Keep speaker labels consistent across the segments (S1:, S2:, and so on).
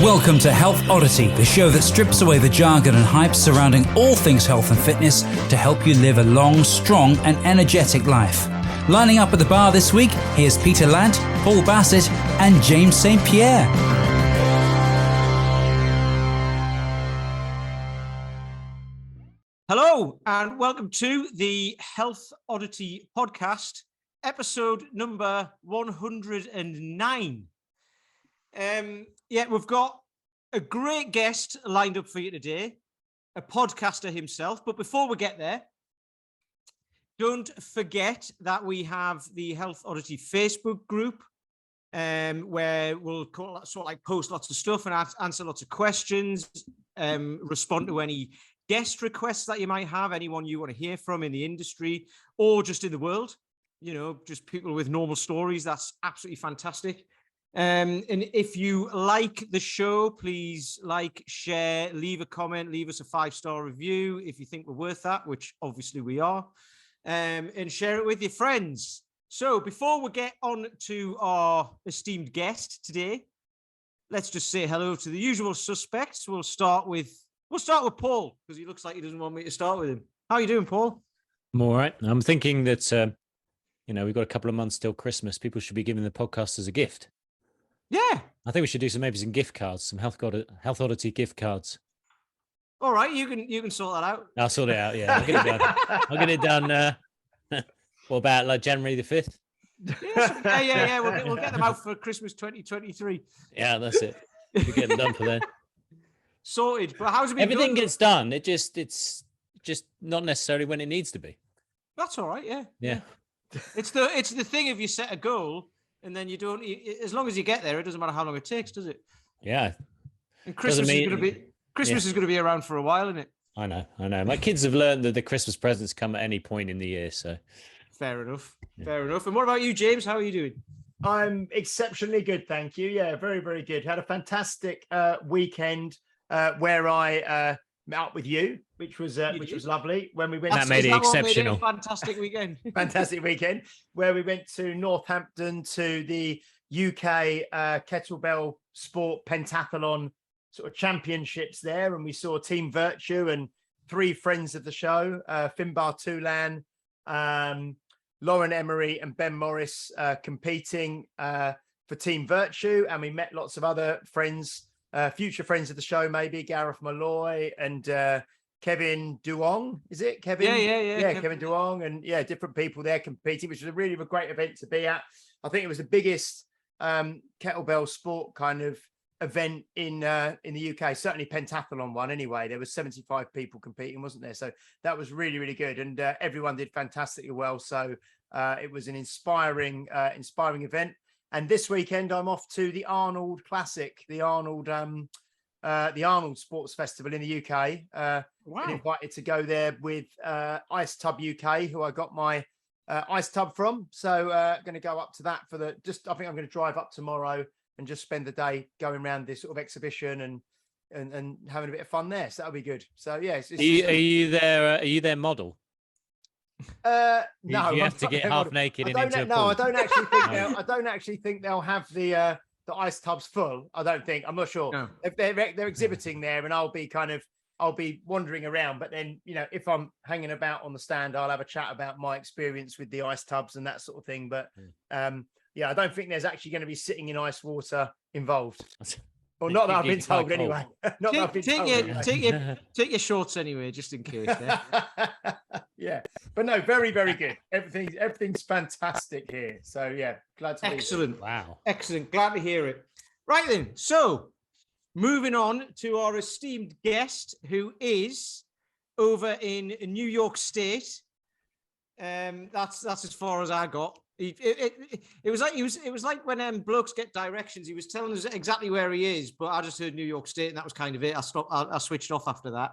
S1: Welcome to Health Oddity, the show that strips away the jargon and hype surrounding all things health and fitness to help you live a long, strong and energetic life. Lining up at the bar this week, here's Peter Lant, Paul Bassett and James St. Pierre.
S2: Hello and welcome to the Health Oddity podcast, episode number 109. We've got a great guest lined up for you today, a podcaster himself. But before we get there, don't forget that we have the Health Oddity Facebook group, where we'll post lots of stuff and answer lots of questions, respond to any guest requests that you might have, anyone you want to hear from in the industry or just in the world, just people with normal stories. That's absolutely fantastic. And if you like the show, please like, share, leave a comment, leave us a 5-star review if you think we're worth that, which obviously we are, and share it with your friends. So before we get on to our esteemed guest today, let's just say hello to the usual suspects. We'll start with Paul, because he looks like he doesn't want me to start with him. How are you doing, Paul?
S3: I'm all right. I'm thinking that, we've got a couple of months till Christmas. People should be giving the podcast as a gift.
S2: Yeah.
S3: I think we should do some gift cards, some Health Oddity gift cards.
S2: All right, you can sort that out.
S3: I'll sort it out, yeah. I'll get it done. I'll get it done, what about like January the 5th?
S2: Yeah. We'll get them out for Christmas 2023.
S3: Yeah, that's it. We'll get them done for then.
S2: Sorted. But how's it been?
S3: Everything gets done. It's just not necessarily when it needs to be.
S2: That's all right.
S3: Yeah.
S2: It's the thing if you set a goal and then you don't. As long as you get there, it doesn't matter how long it takes, does it?
S3: Yeah.
S2: And Christmas is going to be around for a while, isn't it?
S3: I know. My kids have learned that the Christmas presents come at any point in the year, so.
S2: Fair enough. And what about you, James? How are you doing?
S4: I'm exceptionally good, thank you. Yeah, very, very good. Had a fantastic weekend where I met up with you, which was lovely. When we went,
S3: that made it exceptional.
S2: Fantastic weekend.
S4: Fantastic weekend where we went to Northampton to the UK kettlebell sport pentathlon sort of championships there, and we saw Team Virtue and 3 friends of the show, Finbar Toulan, Lauren Emery and Ben Morris competing for Team Virtue, and we met lots of other friends, future friends of the show, maybe Gareth Malloy and Kevin Duong. Is it Kevin?
S2: Yeah.
S4: Kevin Duong, and different people there competing, which was a really great event to be at. I think it was the biggest kettlebell sport kind of event in the UK, certainly pentathlon one anyway. There was 75 people competing, wasn't there? So that was really, really good, and everyone did fantastically well. So it was an inspiring event. And this weekend I'm off to the Arnold Classic, the Arnold Sports Festival in the UK.
S2: Wow.
S4: Been invited to go there with Ice Tub UK, who I got my ice tub from. So going to go up to that I think I'm going to drive up tomorrow and just spend the day going around this sort of exhibition and having a bit of fun there. So that'll be good. So yeah.
S3: Are you there? Are you their model?
S4: No,
S3: you have to get half naked into a pool.
S4: I don't actually think they'll have the ice tubs full. I don't think. I'm not sure.
S2: No.
S4: If they're exhibiting there, and I'll be wandering around. But then, if I'm hanging about on the stand, I'll have a chat about my experience with the ice tubs and that sort of thing. But I don't think there's actually going to be sitting in ice water involved. Or not that I've been told anyway.
S2: Take your shorts anyway, just in case.
S4: Yeah, but no, very, very good. Everything's fantastic here. So yeah, glad to be
S2: Excellent.
S4: here.
S3: Wow.
S2: Excellent. Glad to hear it. Right then. So moving on to our esteemed guest, who is over in New York State. That's as far as I got. It was like when blokes get directions. He was telling us exactly where he is, but I just heard New York State, and that was kind of it. I switched off after that.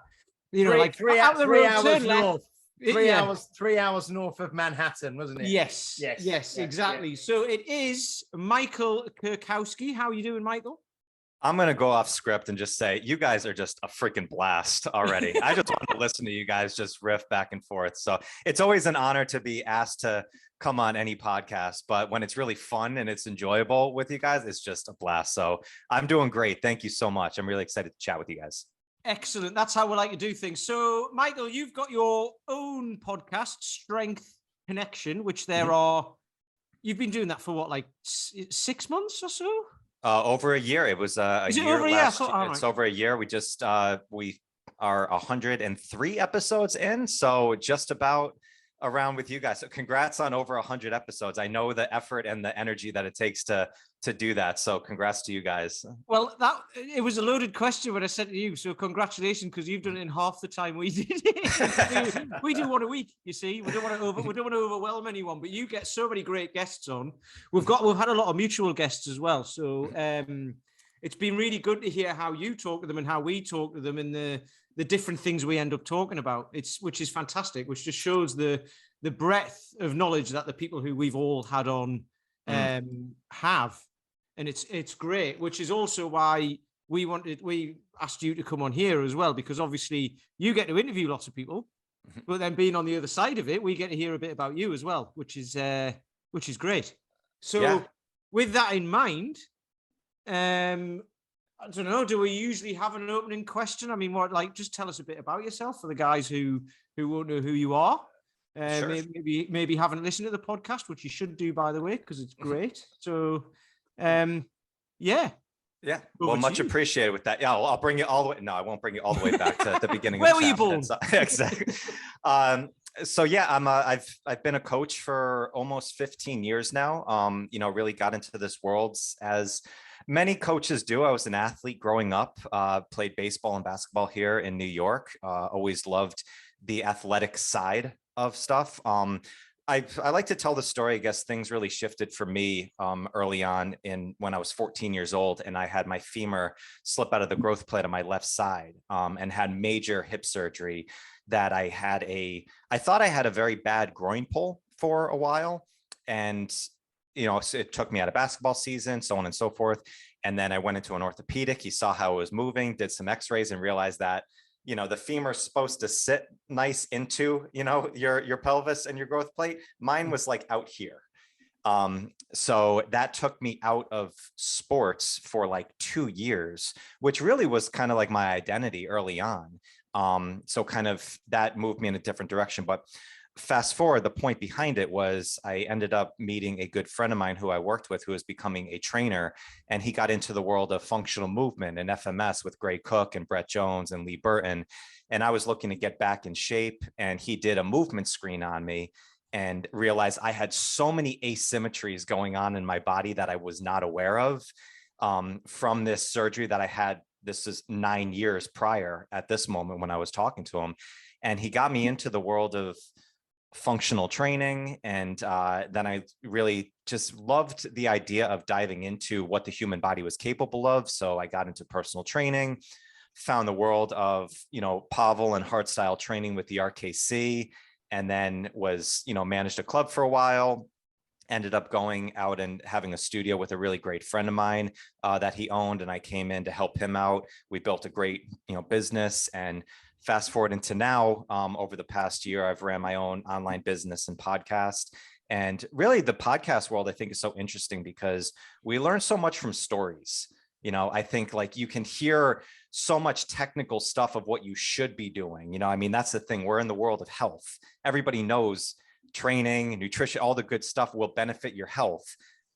S4: Three hours north.
S2: Yeah.
S4: 3 hours north of Manhattan, wasn't it?
S2: Yes, exactly. Yeah. So it is Micheal Kurkowski. How are you doing, Michael?
S5: I'm going to go off script and just say, you guys are just a freaking blast already. I just want to listen to you guys just riff back and forth. So it's always an honor to be asked to come on any podcast, but when it's really fun and it's enjoyable with you guys, it's just a blast. So I'm doing great. Thank you so much. I'm really excited to chat with you guys.
S2: Excellent. That's how we like to do things. So, Michael, you've got your own podcast, Strength Connection, which you've been doing that for what, like 6 months or so?
S5: Over a year. It was a
S2: Is it
S5: year
S2: over a year?
S5: last.
S2: All right.
S5: It's over a year. We are 103 episodes in, so just about around with you guys. So congrats on over 100 episodes. I know the effort and the energy that it takes to do that. So congrats to you guys.
S2: Well, it was a loaded question when I said to you. So congratulations, because you've done it in half the time we did it. we do one a week. You see, we don't want to overwhelm anyone, but you get so many great guests on. We've had a lot of mutual guests as well. So it's been really good to hear how you talk to them and how we talk to them and the different things we end up talking about. Which is fantastic, which just shows the breadth of knowledge that the people who we've all had on have. And it's great, which is also why we asked you to come on here as well, because obviously you get to interview lots of people, but then being on the other side of it, we get to hear a bit about you as well, which is great. So with that in mind, I don't know, do we usually have an opening question? I mean, just tell us a bit about yourself for the guys who won't know who you are.
S5: Sure.
S2: Maybe haven't listened to the podcast, which you should do, by the way, because it's great. So yeah.
S5: Well, much appreciated with that. I'll bring you all the way. No, I won't bring you all the way back to the beginning.
S2: Where were you born?
S5: Exactly. So yeah, I've been a coach for almost 15 years now. Really got into this world as many coaches do. I was an athlete growing up, played baseball and basketball here in New York. Always loved the athletic side of stuff. I like to tell the story. I guess things really shifted for me early on when I was 14 years old, and I had my femur slip out of the growth plate on my left side and had major hip surgery. That I thought I had a very bad groin pull for a while, and so it took me out of basketball season, so on and so forth. And then I went into an orthopedic. He saw how it was moving, did some X-rays, and realized that the femur is supposed to sit nice into, your pelvis and your growth plate. Mine was like out here. So that took me out of sports for like 2 years, which really was kind of like my identity early on. So kind of that moved me in a different direction. But fast forward, the point behind it was I ended up meeting a good friend of mine who I worked with, who was becoming a trainer, and he got into the world of functional movement and FMS with Gray Cook and Brett Jones and Lee Burton. And I was looking to get back in shape, and he did a movement screen on me and realized I had so many asymmetries going on in my body that I was not aware of from this surgery that I had. This is 9 years prior at this moment when I was talking to him. And he got me into the world of functional training. And then I really just loved the idea of diving into what the human body was capable of. So I got into personal training, found the world of, Pavel and hard style training with the RKC, and then was, managed a club for a while. Ended up going out and having a studio with a really great friend of mine that he owned, and I came in to help him out. We built a great, business, and fast forward into now, over the past year, I've ran my own online business and podcast. And really the podcast world, I think, is so interesting because we learn so much from stories. I think like you can hear so much technical stuff of what you should be doing. That's the thing. We're in the world of health. Everybody knows training, nutrition, all the good stuff will benefit your health.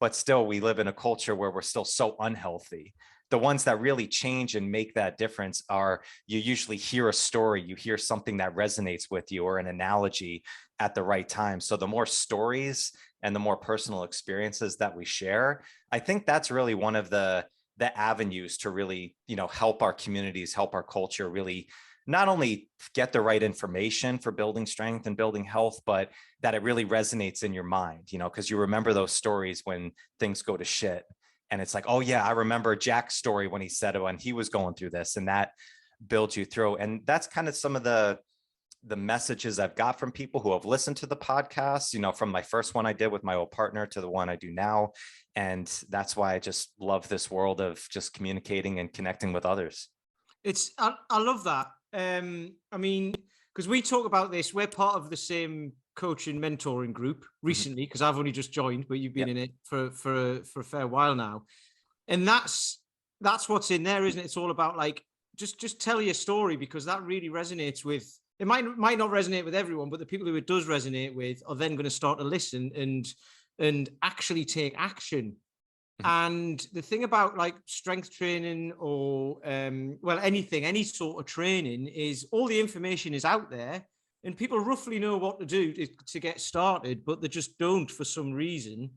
S5: But still, we live in a culture where we're still so unhealthy. The ones that really change and make that difference are you usually hear a story, you hear something that resonates with you or an analogy at the right time. So the more stories and the more personal experiences that we share, I think that's really one of the avenues to really, help our communities, help our culture really not only get the right information for building strength and building health, but that it really resonates in your mind, because you remember those stories when things go to shit. And it's like, oh yeah, I remember Jack's story when he said it when he was going through this, and that builds you through. And that's kind of some of the the messages I've got from people who have listened to the podcast, from my first one I did with my old partner to the one I do now. And that's why I just love this world of just communicating and connecting with others.
S2: I love that. I mean, because we talk about this, we're part of the same coaching mentoring group recently, because I've only just joined, but you've been in it for a fair while now. And that's what's in there, isn't it? It's all about like, just tell your story, because that really resonates with, it might not resonate with everyone, but the people who it does resonate with are then going to start to listen and actually take action. And the thing about like strength training or anything, any sort of training, is all the information is out there and people roughly know what to do to get started, but they just don't for some reason.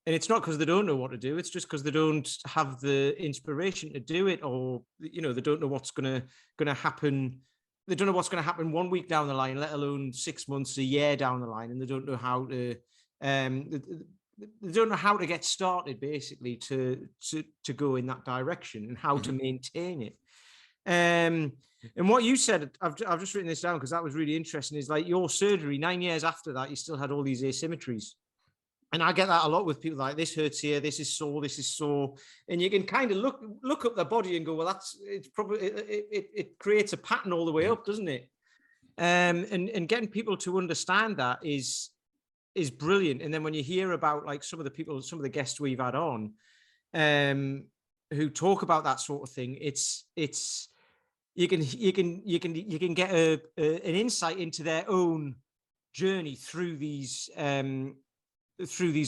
S2: And it's not because they don't know what to do. It's just because they don't have the inspiration to do it, or, they don't know what's going to happen. They don't know what's going to happen 1 week down the line, let alone 6 months, a year down the line. And they don't know how to, they don't know how to get started, basically, to go in that direction and how to maintain it. And what you said, I've just written this down because that was really interesting, is like your surgery, 9 years after that, you still had all these asymmetries. And I get that a lot with people, like, this hurts here, this is sore. And you can kind of look up their body and go, well, it's probably, it creates a pattern all the way up, doesn't it? And getting people to understand that is brilliant. And then when you hear about like some of the guests we've had on, who talk about that sort of thing, it's you can get an insight into their own journey through these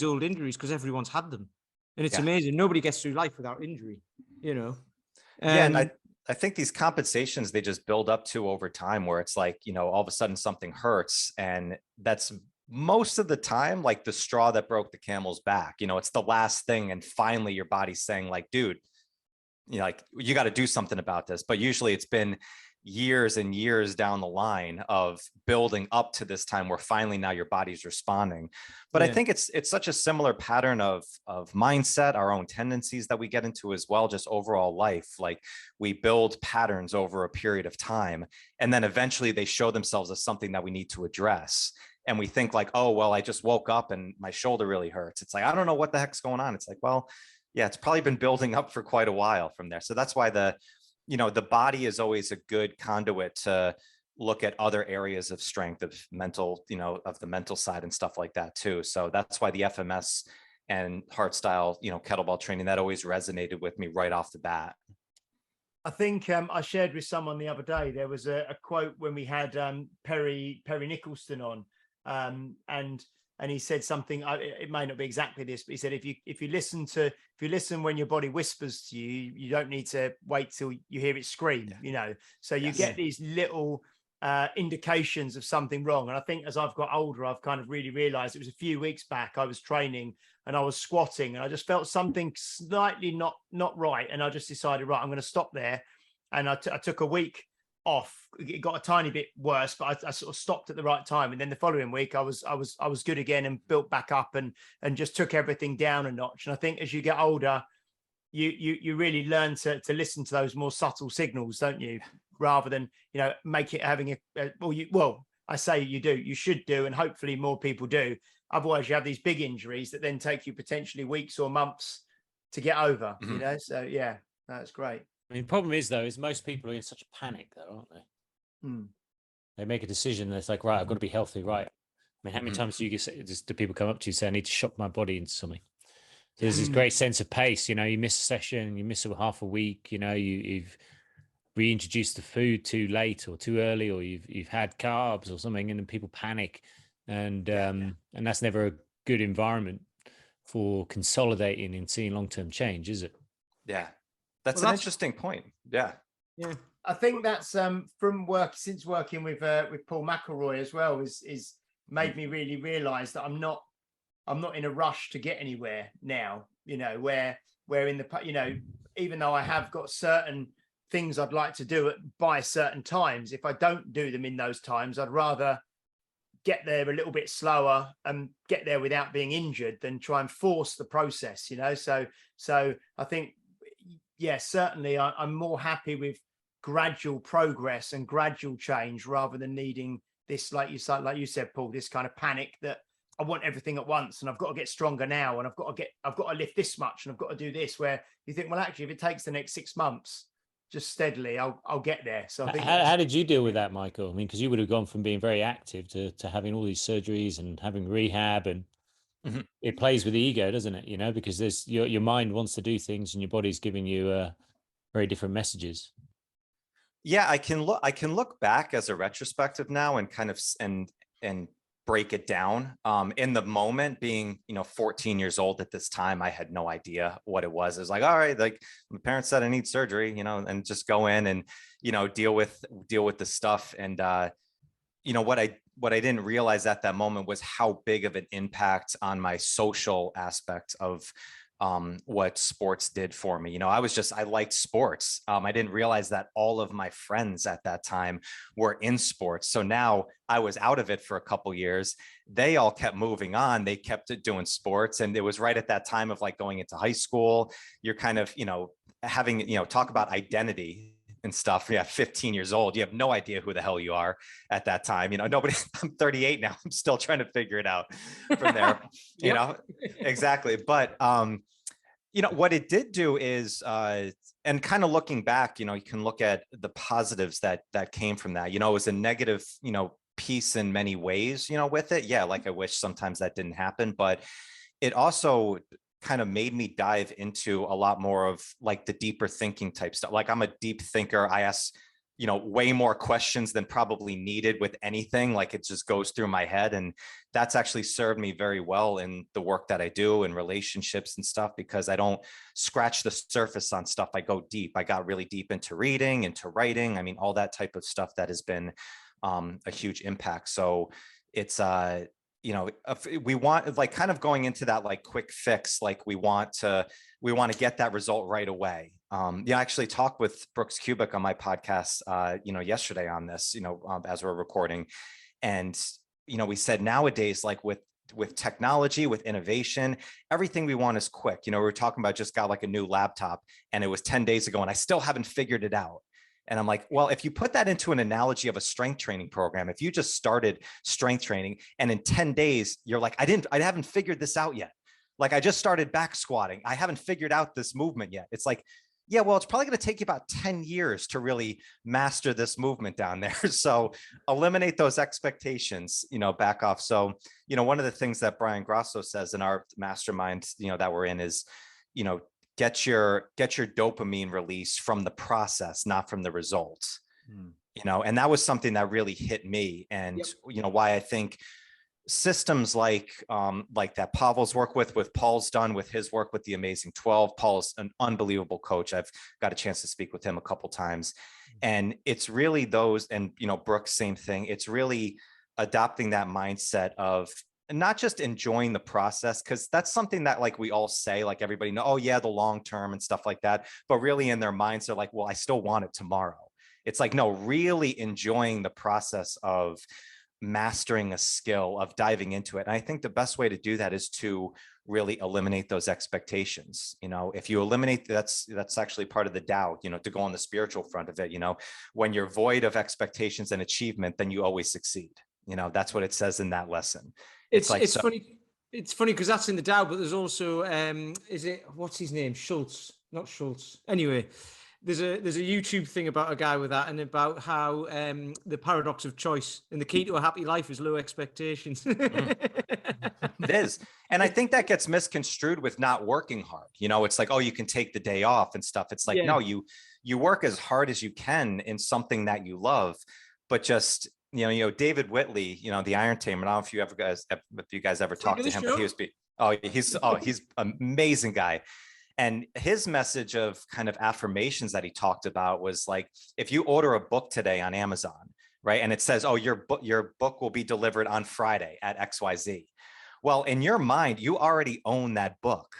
S2: old injuries, because everyone's had them, and it's amazing. Nobody gets through life without injury,
S5: And I think these compensations, they just build up to over time, where it's like, all of a sudden something hurts, and that's most of the time like the straw that broke the camel's back. It's the last thing, and finally your body's saying like, dude, like, you got to do something about this. But usually it's been years and years down the line of building up to this time where finally now your body's responding. But I think it's such a similar pattern of mindset, our own tendencies that we get into as well, just overall life. Like, we build patterns over a period of time, and then eventually they show themselves as something that we need to address. And we think like, oh, well, I just woke up and my shoulder really hurts. It's like, I don't know what the heck's going on. It's like, well, yeah, it's probably been building up for quite a while from there. So that's why the body is always a good conduit to look at other areas of strength, of mental, of the mental side and stuff like that too. So that's why the FMS and hard style, kettlebell training, that always resonated with me right off the bat.
S4: I think I shared with someone the other day, there was a quote when we had Perry Nicholson on, and he said something, it may not be exactly this, but he said, if you listen when your body whispers to you, you don't need to wait till you hear it scream, so you get these little indications of something wrong. And I think as I've got older, I've kind of really realized, it was a few weeks back, I was training and I was squatting and I just felt something slightly not right. And I just decided, right, I'm going to stop there. And I took a week off. It got a tiny bit worse, but I sort of stopped at the right time. And then the following week I was good again and built back up and just took everything down a notch. And I think as you get older, you really learn to listen to those more subtle signals, don't you? Rather than, make it having I say you should do, and hopefully more people do. Otherwise you have these big injuries that then take you potentially weeks or months to get over, So yeah, that's great.
S3: I mean, the problem is most people are in such a panic though, aren't they? They make a decision and it's like, right, I've got to be healthy, right? I mean, how many times do people come up to you and say, I need to shock my body into something? So there's this great sense of pace. You miss a session, you miss half a week, you've reintroduced the food too late or too early, or you've had carbs or something, and then people panic, and that's never a good environment for consolidating and seeing long-term change, is it?
S5: Yeah, that's an interesting point. Yeah.
S4: I think that's from working with Paul McElroy as well is made me really realize that I'm not in a rush to get anywhere now, where in the, even though I have got certain things I'd like to do by certain times, if I don't do them in those times, I'd rather get there a little bit slower and get there without being injured than try and force the process, so I think, yes, certainly I'm more happy with gradual progress and gradual change rather than needing this, like you said, Paul, this kind of panic that I want everything at once and I've got to get stronger now and I've got to lift this much and I've got to do this, where you think, well, actually, if it takes the next 6 months, just steadily, I'll get there. So I think
S3: how did you deal with that, Michael? I mean, because you would have gone from being very active to having all these surgeries and having rehab, and it plays with the ego, doesn't it? You know, because there's your mind wants to do things and your body's giving you very different messages.
S5: Yeah, I can look back as a retrospective now and kind of and break it down. In the moment, being 14 years old at this time, I had no idea what it was. It was like, all right, like my parents said I need surgery, and just go in and deal with the stuff. And what I didn't realize at that moment was how big of an impact on my social aspect of what sports did for me. I liked sports. I didn't realize that all of my friends at that time were in sports. So now I was out of it for a couple years. They all kept moving on. They kept doing sports. And it was right at that time of like going into high school. You're kind of, having, talk about identity and stuff. Yeah, 15 years old. You have no idea who the hell you are at that time. Nobody, I'm 38 now. I'm still trying to figure it out from there, exactly. But, what it did do is, and kind of looking back, you can look at the positives that came from that. It was a negative, piece in many ways, with it. Yeah. Like I wish sometimes that didn't happen, but it also kind of made me dive into a lot more of like the deeper thinking type stuff. Like I'm a deep thinker. I ask, way more questions than probably needed with anything. Like it just goes through my head. And that's actually served me very well in the work that I do in relationships and stuff, because I don't scratch the surface on stuff. I go deep. I got really deep into reading, into writing. I mean, all that type of stuff that has been a huge impact. So it's, we want, like, kind of going into that like quick fix, like we want to get that result right away. I actually talked with Brooks Kubik on my podcast, yesterday on this, as we're recording. And, we said nowadays, like with technology, with innovation, everything we want is quick. We were talking about just got like a new laptop and it was 10 days ago and I still haven't figured it out. And I'm like, well, if you put that into an analogy of a strength training program, if you just started strength training and in 10 days, you're like, I haven't figured this out yet. Like I just started back squatting. I haven't figured out this movement yet. It's like, yeah, well, it's probably going to take you about 10 years to really master this movement down there. So eliminate those expectations, back off. So, one of the things that Brian Grosso says in our mastermind, that we're in is, get your dopamine release from the process, not from the results. And that was something that really hit me. And, why I think systems like that Pavel's work with Paul's done with his work with the Amazing 12. Paul's an unbelievable coach. I've got a chance to speak with him a couple times. And it's really those, and, Brooks, same thing. It's really adopting that mindset of not just enjoying the process, because that's something that like we all say, like everybody know, oh yeah, the long term and stuff like that. But really in their minds, they're like, well, I still want it tomorrow. It's like, no, really enjoying the process of mastering a skill, of diving into it. And I think the best way to do that is to really eliminate those expectations. If you eliminate, that's actually part of the Tao, to go on the spiritual front of it. When you're void of expectations and achievement, then you always succeed. That's what it says in that lesson.
S2: It's funny. It's funny because that's in the Tao, but there's also, what's his name? Schultz, not Schultz. Anyway, there's a YouTube thing about a guy with that, and about how the paradox of choice and the key to a happy life is low expectations.
S5: It is. And I think that gets misconstrued with not working hard. It's like, oh, you can take the day off and stuff. It's like, no, you work as hard as you can in something that you love, but just, David Whitley, the Iron Tamer. I don't know if you guys ever talked to him, but he's an amazing guy. And his message of kind of affirmations that he talked about was like, if you order a book today on Amazon, right, and it says, oh, your book will be delivered on Friday at XYZ. Well, in your mind, you already own that book.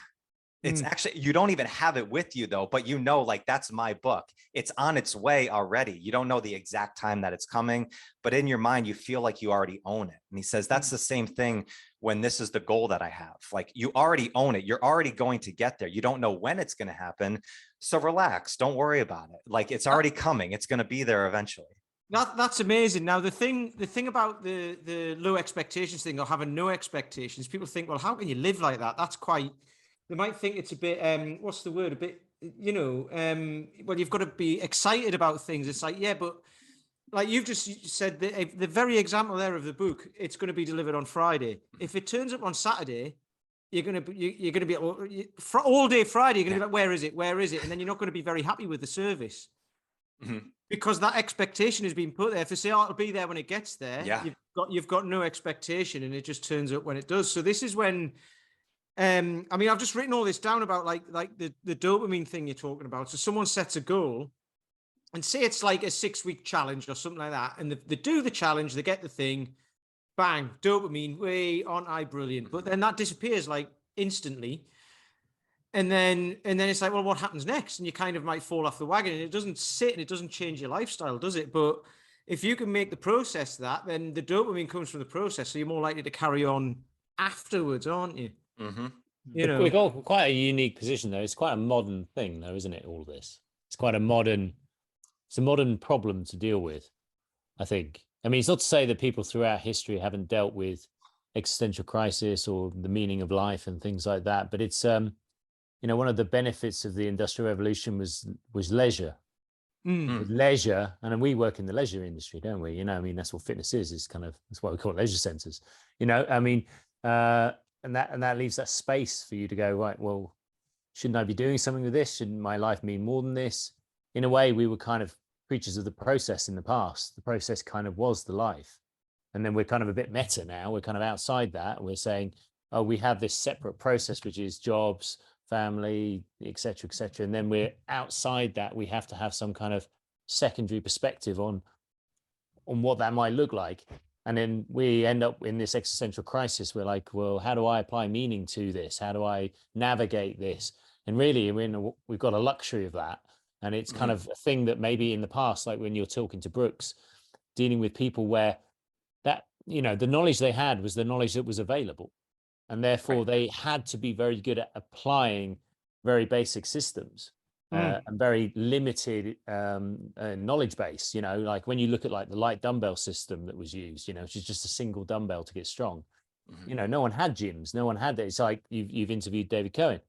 S5: It's actually, you don't even have it with you though, but like, that's my book. It's on its way already. You don't know the exact time that it's coming, but in your mind, you feel like you already own it. And he says, that's the same thing when this is the goal that I have. Like, you already own it. You're already going to get there. You don't know when it's going to happen. So relax. Don't worry about it. Like, it's already coming. It's going to be there eventually.
S2: That's amazing. Now the thing about the low expectations thing, or having no expectations, people think, well, how can you live like that? That's quite. They might think it's a bit. What's the word? A bit. Well, you've got to be excited about things. It's like, yeah, but like you've just said, the very example there of the book, it's going to be delivered on Friday. If it turns up on Saturday, you're going to be all day Friday. You're going to be like, where is it? Where is it? And then you're not going to be very happy with the service. Mm-hmm. Because that expectation has been put there. If they say, "Oh, it'll be there when it gets there," you've got no expectation, and it just turns up when it does. So this is when, I mean, I've just written all this down about like the dopamine thing you're talking about. So someone sets a goal, and say it's like a 6-week challenge or something like that, and they do the challenge, they get the thing, bang, dopamine, way aren't I brilliant? But then that disappears like instantly. And then it's like, well, what happens next? And you kind of might fall off the wagon, and it doesn't sit and it doesn't change your lifestyle, does it? But if you can make the process that, then the dopamine comes from the process. So you're more likely to carry on afterwards, aren't you?
S3: Mm-hmm. We've got quite a unique position though. It's quite a modern thing though, isn't it? All this. It's a modern problem to deal with, I think. I mean, it's not to say that people throughout history haven't dealt with existential crisis or the meaning of life and things like that. But it's, one of the benefits of the Industrial Revolution was leisure. With leisure, and we work in the leisure industry, don't we? I mean, that's what fitness is. It's that's why we call it leisure centers. I mean, and that leaves that space for you to go, right, well, shouldn't I be doing something with this? Shouldn't my life mean more than this? In a way, we were kind of creatures of the process in the past. The process kind of was the life. And then we're kind of a bit meta now. We're kind of outside that. We're saying, oh, we have this separate process, which is jobs, family, et cetera, et cetera. And then we're outside that. We have to have some kind of secondary perspective on what that might look like. And then we end up in this existential crisis. We're like, well, how do I apply meaning to this? How do I navigate this? And really, we've got a luxury of that. And it's kind of a thing that maybe in the past, like when you're talking to Brooks, dealing with people where that, the knowledge they had was the knowledge that was available. And therefore they had to be very good at applying very basic systems and very limited knowledge base, like when you look at like the light dumbbell system that was used, which is just a single dumbbell to get strong. No one had gyms, no one had that. It's like you've interviewed David Cohen,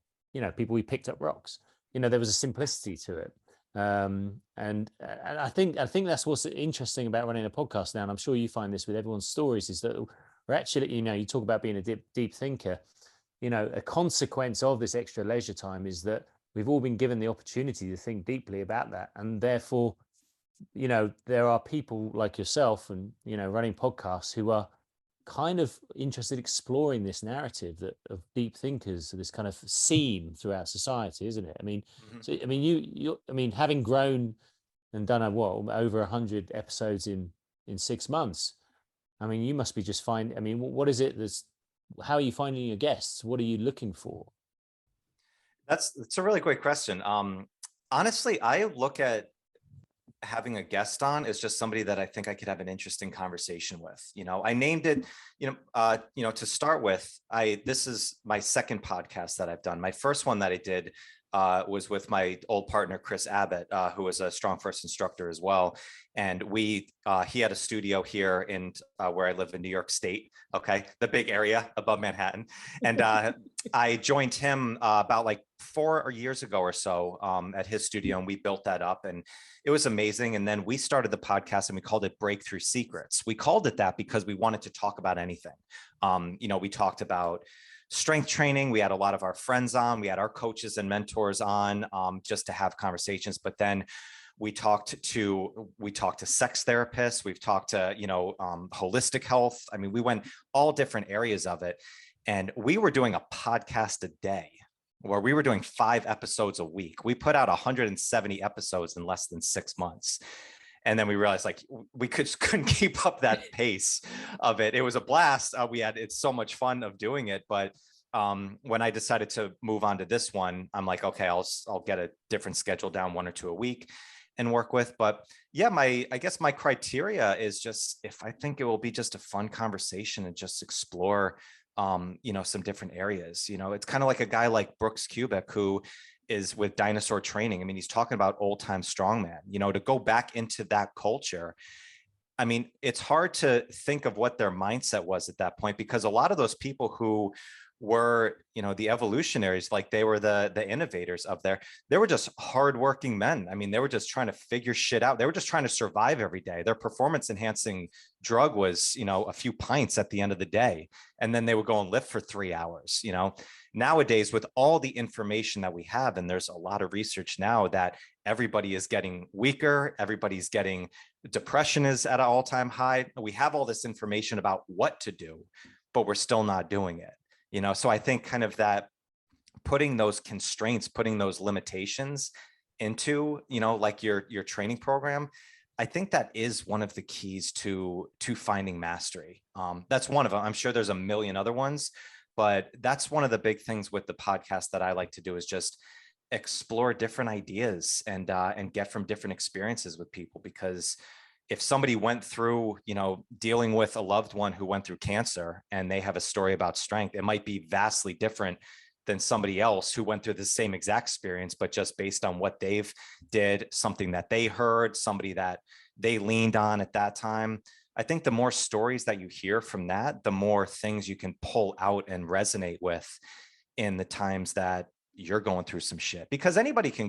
S3: people, we picked up rocks, there was a simplicity to it. And I think that's what's interesting about running a podcast now. And I'm sure you find this with everyone's stories, is that we're actually, you talk about being a deep thinker, a consequence of this extra leisure time is that we've all been given the opportunity to think deeply about that. And therefore, there are people like yourself and, running podcasts who are kind of interested in exploring this narrative of deep thinkers, this kind of seam throughout society, isn't it? I mean, so, I mean, having grown and done over 100 episodes in 6 months, I mean, you must be just finding, I mean, what is it how are you finding your guests? What are you looking for?
S5: That's a really great question. Honestly, I look at having a guest on is just somebody that I think I could have an interesting conversation with. I named it, to start with, this is my second podcast that I've done. My first one that I did was with my old partner, Chris Abbott, who was a Strong First instructor as well. And he had a studio here in where I live in New York State. Okay. The big area above Manhattan. And I joined him about like 4 years ago or so at his studio, and we built that up, and it was amazing. And then we started the podcast and we called it Breakthrough Secrets. We called it that because we wanted to talk about anything. We talked about strength training. We had a lot of our friends on, we had our coaches and mentors on just to have conversations. But then we talked to sex therapists. We've talked to, holistic health. I mean, we went all different areas of it. And we were doing a podcast a day, where we were doing 5 episodes a week. We put out 170 episodes in less than 6 months. And then we realized like we couldn't keep up that pace of it. It was a blast. It's so much fun of doing it. But when I decided to move on to this one, I'm like, okay, I'll get a different schedule down, 1 or 2 a week and work with. But yeah, I guess my criteria is just, if I think it will be just a fun conversation and just explore, some different areas. It's kind of like a guy like Brooks Kubik, who is with Dinosaur Training. I mean, he's talking about old time strongman, to go back into that culture I mean, it's hard to think of what their mindset was at that point, because a lot of those people who were, the evolutionaries, like they were the innovators of they were just hardworking men. I mean, they were just trying to figure shit out. They were just trying to survive every day. Their performance enhancing drug was, a few pints at the end of the day. And then they would go and lift for 3 hours. Nowadays, with all the information that we have, and there's a lot of research now that everybody is getting weaker, everybody's getting, depression is at an all-time high. We have all this information about what to do, but we're still not doing it. So I think kind of that putting those constraints, putting those limitations into, like your training program, I think that is one of the keys to finding mastery. That's one of them. I'm sure there's a million other ones, but that's one of the big things with the podcast that I like to do, is just explore different ideas and get from different experiences with people. Because if somebody went through, dealing with a loved one who went through cancer and they have a story about strength, it might be vastly different than somebody else who went through the same exact experience, but just based on what they've did, something that they heard, somebody that they leaned on at that time. I think the more stories that you hear from that, the more things you can pull out and resonate with in the times that you're going through some shit. Because anybody can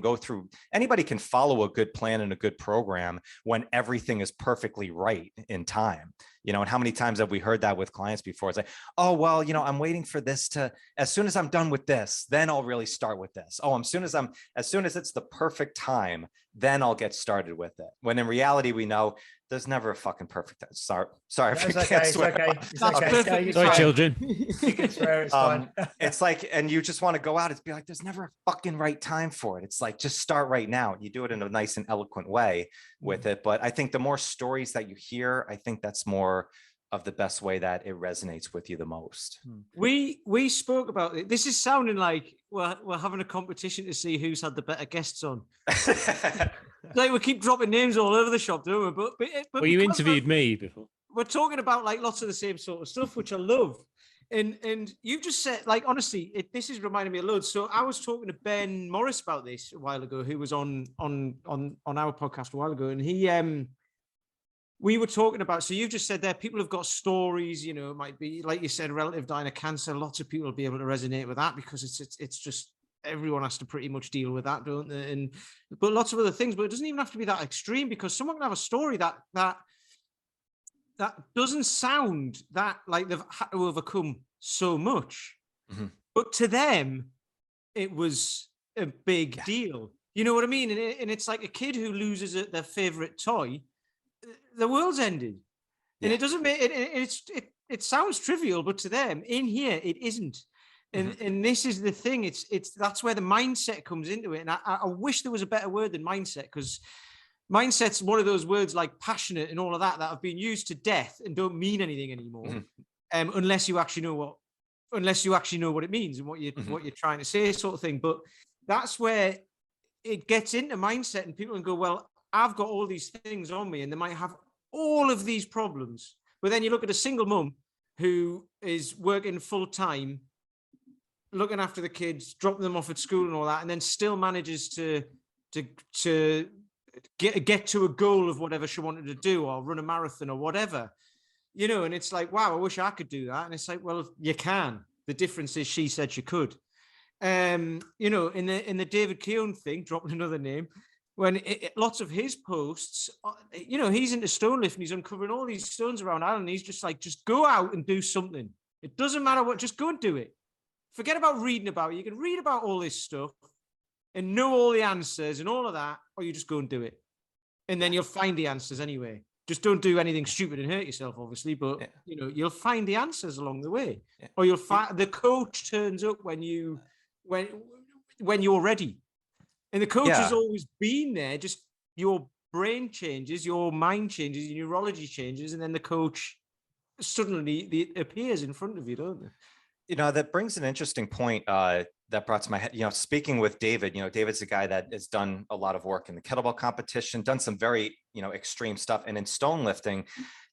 S5: follow a good plan and a good program when everything is perfectly right in time. And how many times have we heard that with clients before? It's like, oh, well, I'm waiting for this as soon as I'm done with this, then I'll really start with this. Oh, as soon as it's the perfect time, then I'll get started with it. When in reality, we know there's never a fucking perfect time. Sorry, if I can't swear.
S4: It's okay.
S3: Sorry, children.
S4: You can swear, it's fine.
S5: It's like, and you just want to go out and be like, there's never a fucking right time for it. It's like, just start right now. You do it in a nice and eloquent way with it. But I think the more stories that you hear, I think that's more of the best way that it resonates with you the most.
S2: We spoke about it. This is sounding like we're having a competition to see who's had the better guests on. Like we keep dropping names all over the shop, don't we? But
S3: Well, you interviewed me before.
S2: We're talking about like lots of the same sort of stuff, which I love. And you just said, like, honestly, this is reminding me of loads. So I was talking to Ben Morris about this a while ago, who was on our podcast a while ago, and we were talking about, so you've just said there, people have got stories, it might be, like you said, a relative dying of cancer. Lots of people will be able to resonate with that because it's just, everyone has to pretty much deal with that, don't they? But lots of other things, but it doesn't even have to be that extreme, because someone can have a story that doesn't sound that like they've had to overcome so much, but to them, it was a big deal. You know what I mean? And it's like a kid who loses their favorite toy. The world's ended, and it doesn't make it. It sounds trivial, but to them in here, it isn't. And this is the thing. It's that's where the mindset comes into it. And I wish there was a better word than mindset, because mindset's one of those words like passionate and all of that have been used to death and don't mean anything anymore, unless you actually know what it means and what you're trying to say, sort of thing. But that's where it gets into mindset, and people can go, well, I've got all these things on me, and they might have all of these problems. But then you look at a single mum who is working full time, looking after the kids, dropping them off at school and all that, and then still manages to get to a goal of whatever she wanted to do, or run a marathon or whatever, and it's like, wow, I wish I could do that. And it's like, well, you can. The difference is she said she could. In the David Keown thing, dropping another name, when lots of his posts, he's into stone lifting, he's uncovering all these stones around Ireland. He's just like, just go out and do something. It doesn't matter what, just go and do it. Forget about reading about it. You can read about all this stuff and know all the answers and all of that, or you just go and do it. And then you'll find the answers anyway. Just don't do anything stupid and hurt yourself, obviously, but you'll find the answers along the way. Or you'll find the coach turns up when you're ready. And the coach has always been there, just your brain changes, your mind changes, your neurology changes, and then the coach suddenly appears in front of you, don't they?
S5: That brings an interesting point that brought to my head. Speaking with David, David's a guy that has done a lot of work in the kettlebell competition, done some very, extreme stuff. And in stone lifting,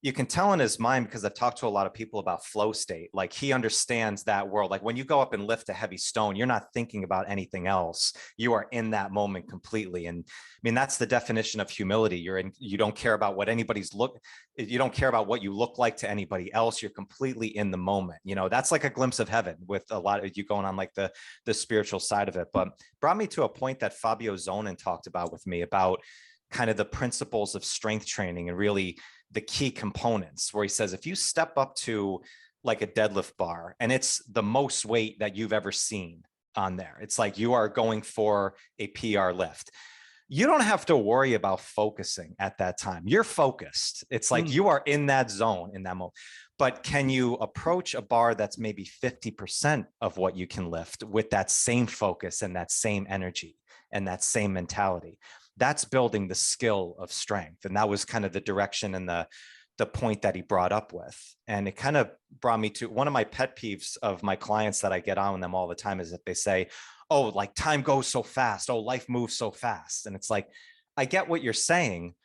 S5: you can tell in his mind, because I've talked to a lot of people about flow state, like he understands that world. Like when you go up and lift a heavy stone, you're not thinking about anything else. You are in that moment completely. And I mean, that's the definition of humility. You don't care about what you don't care about what you look like to anybody else. You're completely in the moment. You know, that's like a glimpse of heaven with a lot of you going on like the spiritual side of it. But brought me to a point that Fabio Zonin talked about with me about kind of the principles of strength training and really the key components, where he says, if you step up to like a deadlift bar and it's the most weight that you've ever seen on there, it's like you are going for a PR lift. You don't have to worry about focusing at that time. You're focused. It's like you are in that zone in that moment. But can you approach a bar that's maybe 50% of what you can lift with that same focus and that same energy and that same mentality? That's building the skill of strength. And that was kind of the direction and the point that he brought up with. And it kind of brought me to one of my pet peeves of my clients that I get on with them all the time, is that they say, oh, like time goes so fast. Oh, life moves so fast. And it's like, I get what you're saying,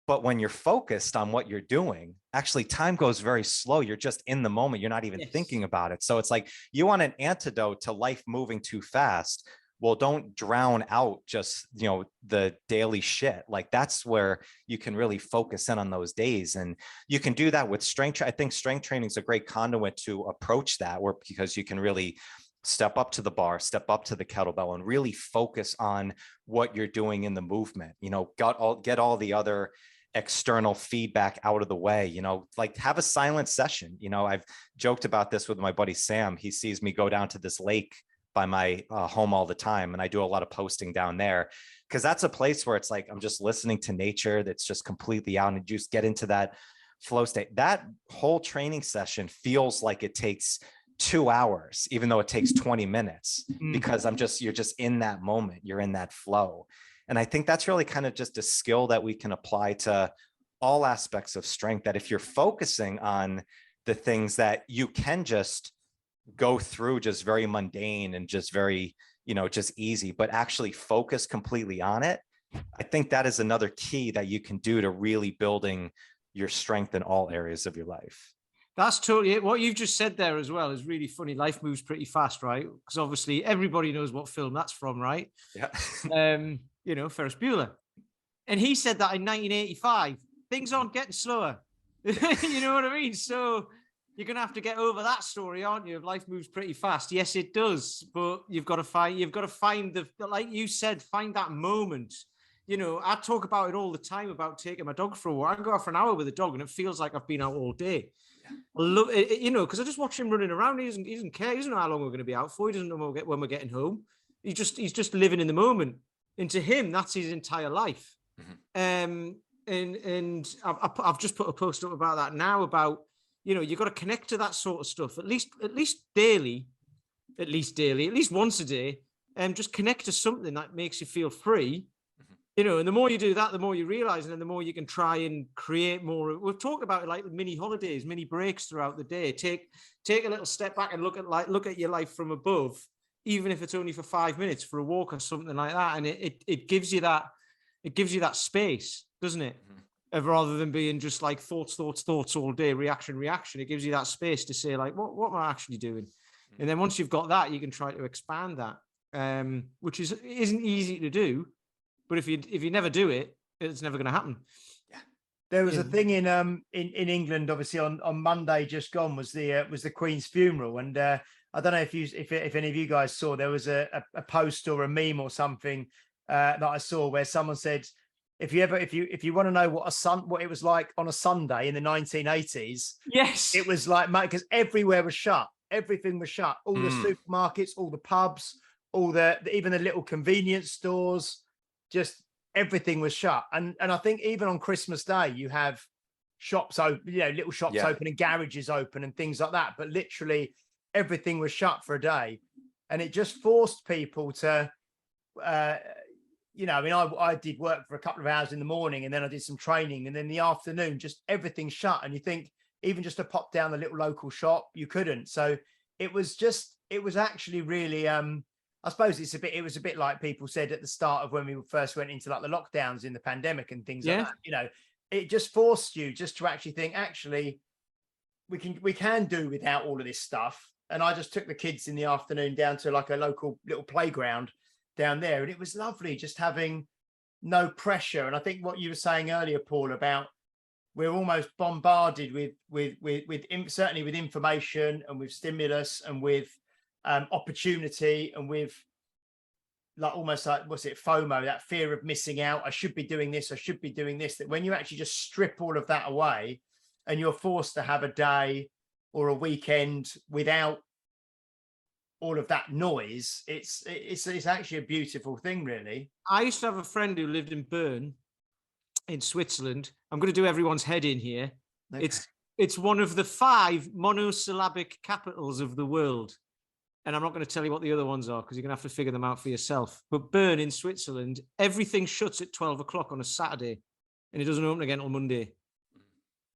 S5: but when you're focused on what you're doing, actually time goes very slow. You're just in the moment. You're not even thinking about it. So it's like, you want an antidote to life moving too fast. Well, don't drown out just, you know, the daily shit. Like that's where you can really focus in on those days. And you can do that with strength. I think strength training is a great conduit to approach that, because you can really step up to the bar, step up to the kettlebell, and really focus on what you're doing in the movement. You know, get all the other external feedback out of the way, you know, like have a silent session. You know, I've joked about this with my buddy Sam. He sees me go down to this lake by my home all the time, and I do a lot of posting down there, because that's a place where it's like I'm just listening to nature that's just completely out, and just get into that flow state. That whole training session feels like it takes 2 hours, even though it takes 20 minutes, because you're just in that moment, you're in that flow. And I think that's really kind of just a skill that we can apply to all aspects of strength, that if you're focusing on the things that you can just go through, just very mundane and just very, you know, just easy, but actually focus completely on it. I think that is another key that you can do to really building your strength in all areas of your life.
S2: That's totally it. What you've just said there as well is really funny. Life moves pretty fast, right? Because obviously everybody knows what film that's from, right?
S5: Yeah.
S2: You know, Ferris Bueller. And he said that in 1985. Things aren't getting slower. You know what I mean? So you're going to have to get over that story, aren't you? Life moves pretty fast. Yes, it does. But you've got to find like you said, find that moment. You know, I talk about it all the time about taking my dog for a walk. I can go out for an hour with a dog and it feels like I've been out all day. I love it, you know, because I just watch him running around. He doesn't care. He doesn't know how long we're going to be out for. He doesn't know when we're getting home. He's just living in the moment. And to him, that's his entire life. And I've just put a post up about that now, about, you know, you've got to connect to that sort of stuff, at least daily, at least once a day, and just connect to something that makes you feel free. You know, and the more you do that, the more you realize, and then the more you can try and create more. We've talked about it, like mini holidays, mini breaks throughout the day. Take a little step back and look at your life from above, even if it's only for 5 minutes for a walk or something like that. And it gives you that space, doesn't it? Rather than being just like thoughts all day, reaction. It gives you that space to say, like, what am I actually doing? And then once you've got that, you can try to expand that, which isn't easy to do. But if you never do it, it's never going to happen.
S4: Yeah. There was a thing in England, obviously on Monday just gone was the Queen's funeral, and I don't know if any of you guys saw, there was a post or a meme or something that I saw where someone said, if you want to know what it was like on a Sunday in the 1980s,
S2: yes,
S4: it was like, mate, because everywhere was shut, everything was shut, all the supermarkets, all the pubs, all even the little convenience stores. Just everything was shut. And I think even on Christmas Day, you have shops open, you know, little shops open and garages open and things like that. But literally everything was shut for a day. And it just forced people to, you know, I mean, I did work for a couple of hours in the morning, and then I did some training, and then in the afternoon, just everything shut. And you think even just to pop down the little local shop, you couldn't. So it was actually really, I suppose it was a bit like people said at the start of when we first went into like the lockdowns in the pandemic and things like that. You know, it just forced you just to actually think, actually, we can do without all of this stuff. And I just took the kids in the afternoon down to like a local little playground down there, and it was lovely just having no pressure. And I think what you were saying earlier, Paul, about we're almost bombarded certainly with information and with stimulus and with opportunity and with like almost like, what's it, FOMO, that fear of missing out. I should be doing this. I should be doing this. That when you actually just strip all of that away and you're forced to have a day or a weekend without all of that noise, it's actually a beautiful thing, really.
S2: I used to have a friend who lived in Bern in Switzerland. I'm going to do everyone's head in here. Okay. It's one of the 5 monosyllabic capitals of the world. And I'm not going to tell you what the other ones are because you're going to have to figure them out for yourself. But Bern in Switzerland, everything shuts at 12 o'clock on a Saturday and it doesn't open again until Monday.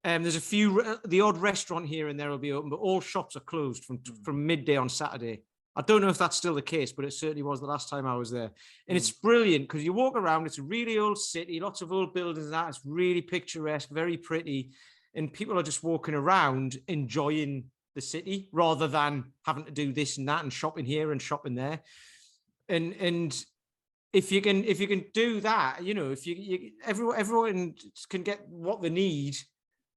S2: There's a few, the odd restaurant here and there will be open, but all shops are closed from midday on Saturday. I don't know if that's still the case, but it certainly was the last time I was there. And it's brilliant because you walk around, it's a really old city, lots of old buildings and that. It's really picturesque, very pretty. And people are just walking around enjoying the city rather than having to do this and that and shopping here and shopping there. And if you can do that, you know, if everyone can get what they need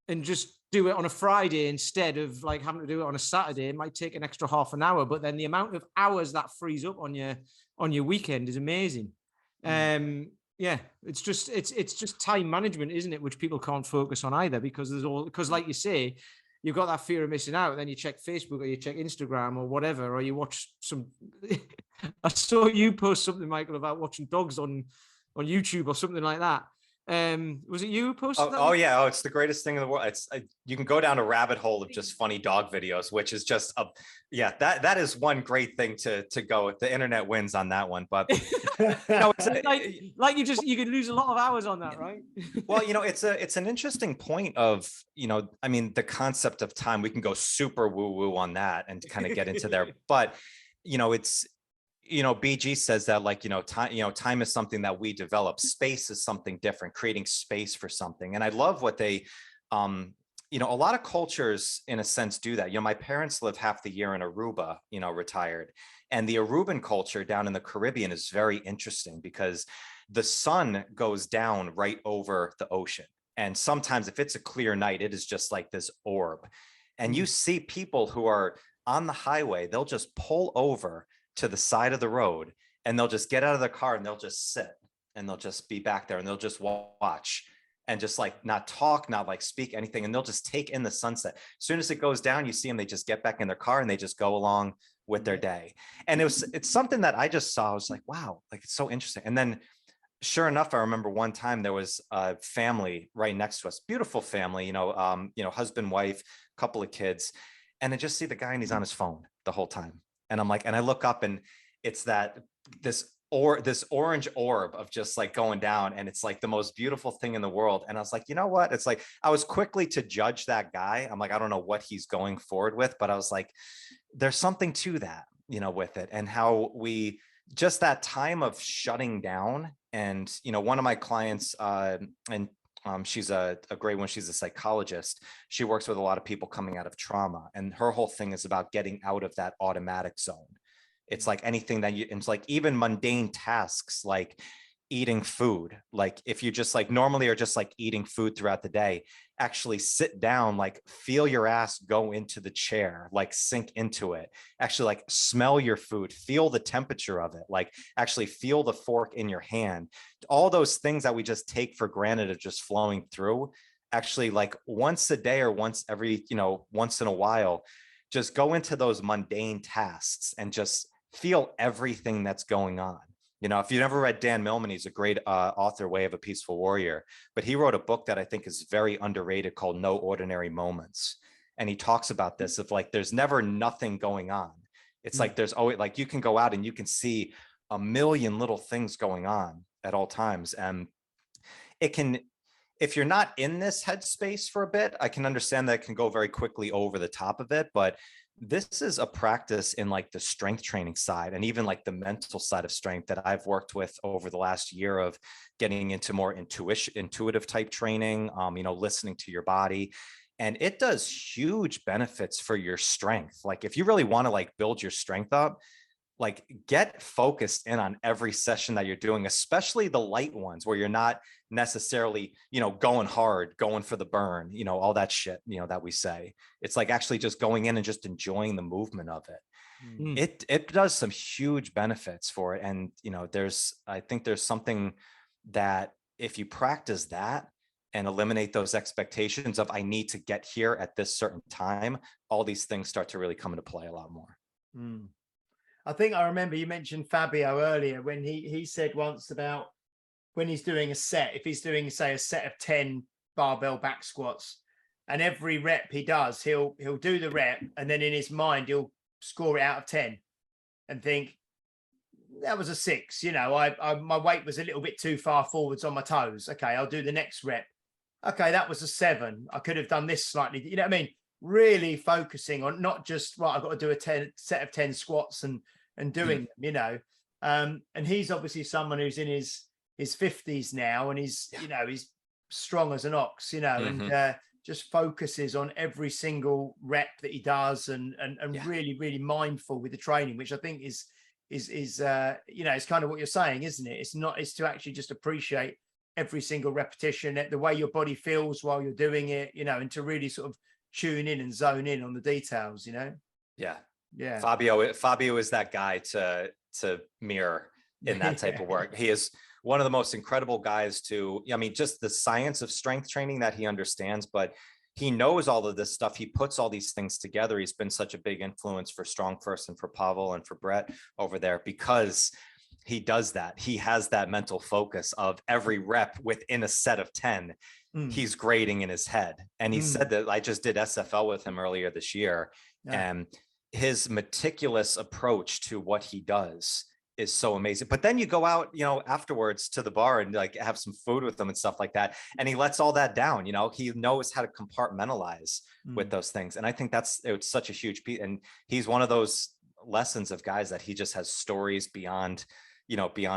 S2: and just do it on a Friday instead of like having to do it on a Saturday, it might take an extra half an hour, but then the amount of hours that frees up on your weekend is amazing. Yeah, it's just time management, isn't it? Which people can't focus on either because because like you say, you've got that fear of missing out. Then you check Facebook or you check Instagram or whatever, or you watch some, I saw you post something, Michael, about watching dogs on YouTube or something like that. Was it you who posted that?
S5: Oh yeah. Oh, it's the greatest thing in the world. You can go down a rabbit hole of just funny dog videos, which is just that is one great thing to go with. The internet wins on that one, but
S2: no, you can lose a lot of hours on that, right?
S5: Well, you know, it's an interesting point of, you know, I mean, the concept of time, we can go super woo woo on that and kind of get into there, but you know, it's, you know, BG says that like, time is something that we develop. Space is something different, creating space for something. And I love what they, a lot of cultures in a sense do that. You know, my parents live half the year in Aruba, retired. And the Aruban culture down in the Caribbean is very interesting because the sun goes down right over the ocean. And sometimes if it's a clear night, it is just like this orb. And you see people who are on the highway, they'll just pull over to the side of the road and they'll just get out of their car and they'll just sit and they'll just be back there and they'll just watch and just like not talk, not like speak anything. And they'll just take in the sunset. As soon as it goes down, you see them, they just get back in their car and they just go along with their day. And it's something that I just saw. I was like, wow, like it's so interesting. And then sure enough, I remember one time there was a family right next to us, beautiful family, husband, wife, couple of kids. And I just see the guy and he's on his phone the whole time. And I'm like, and I look up and it's this orange orb of just like going down. And it's like the most beautiful thing in the world. And I was like, you know what? It's like, I was quickly to judge that guy. I'm like, I don't know what he's going forward with, but I was like, there's something to that, with it and how we just that time of shutting down. And, one of my clients, she's a great one. She's a psychologist. She works with a lot of people coming out of trauma. And her whole thing is about getting out of that automatic zone. It's like anything it's like even mundane tasks like eating food. Like if you just like normally are just like eating food throughout the day, actually sit down, like feel your ass go into the chair, like sink into it, actually like smell your food, feel the temperature of it, like actually feel the fork in your hand. All those things that we just take for granted of just flowing through, actually like once a day or once in a while, just go into those mundane tasks and just feel everything that's going on. If you've never read Dan Millman, he's a great author, Way of a Peaceful Warrior, but he wrote a book that I think is very underrated called No Ordinary Moments. And he talks about this of like, there's never nothing going on. It's like, there's always like, you can go out and you can see a million little things going on at all times. And it can, if you're not in this headspace for a bit, I can understand that it can go very quickly over the top of it, but this is a practice in like the strength training side and even like the mental side of strength that I've worked with over the last year of getting into more intuitive type training, listening to your body. And it does huge benefits for your strength. Like if you really want to like build your strength up, like get focused in on every session that you're doing, especially the light ones where you're not necessarily, going hard, going for the burn, all that shit, that we say. It's like actually just going in and just enjoying the movement of it. It does some huge benefits for it. And, I think there's something that if you practice that and eliminate those expectations of I need to get here at this certain time, all these things start to really come into play a lot more.
S4: I think I remember you mentioned Fabio earlier when he said once about when he's doing a set, if he's doing, say, a set of 10 barbell back squats, and every rep he does, he'll do the rep, and then in his mind, he'll score it out of 10 and think, that was a 6. My weight was a little bit too far forwards on my toes. Okay, I'll do the next rep. Okay, that was a 7. I could have done this slightly. You know what I mean? Really focusing on not just, I've got to do a set of 10 squats and doing them, and he's obviously someone who's in his 50s now, and he's he's strong as an ox, and just focuses on every single rep that he does, and really, really mindful with the training, which I think is it's kind of what you're saying, isn't it? It's to actually just appreciate every single repetition, the way your body feels while you're doing it, and to really sort of tune in and zone in on the details, Yeah.
S5: Fabio is that guy to mirror in that type of work. He is one of the most incredible guys just the science of strength training that he understands, but he knows all of this stuff. He puts all these things together. He's been such a big influence for Strong First and for Pavel and for Brett over there because he does that. He has that mental focus of every rep within a set of 10. He's grading in his head. And he said that I just did SFL with him earlier this year. Yeah. And his meticulous approach to what he does is so amazing. But then you go out, afterwards to the bar and like have some food with them and stuff like that. And he lets all that down, he knows how to compartmentalize with those things. And I think it's such a huge piece. And he's one of those lessons of guys that he just has stories beyond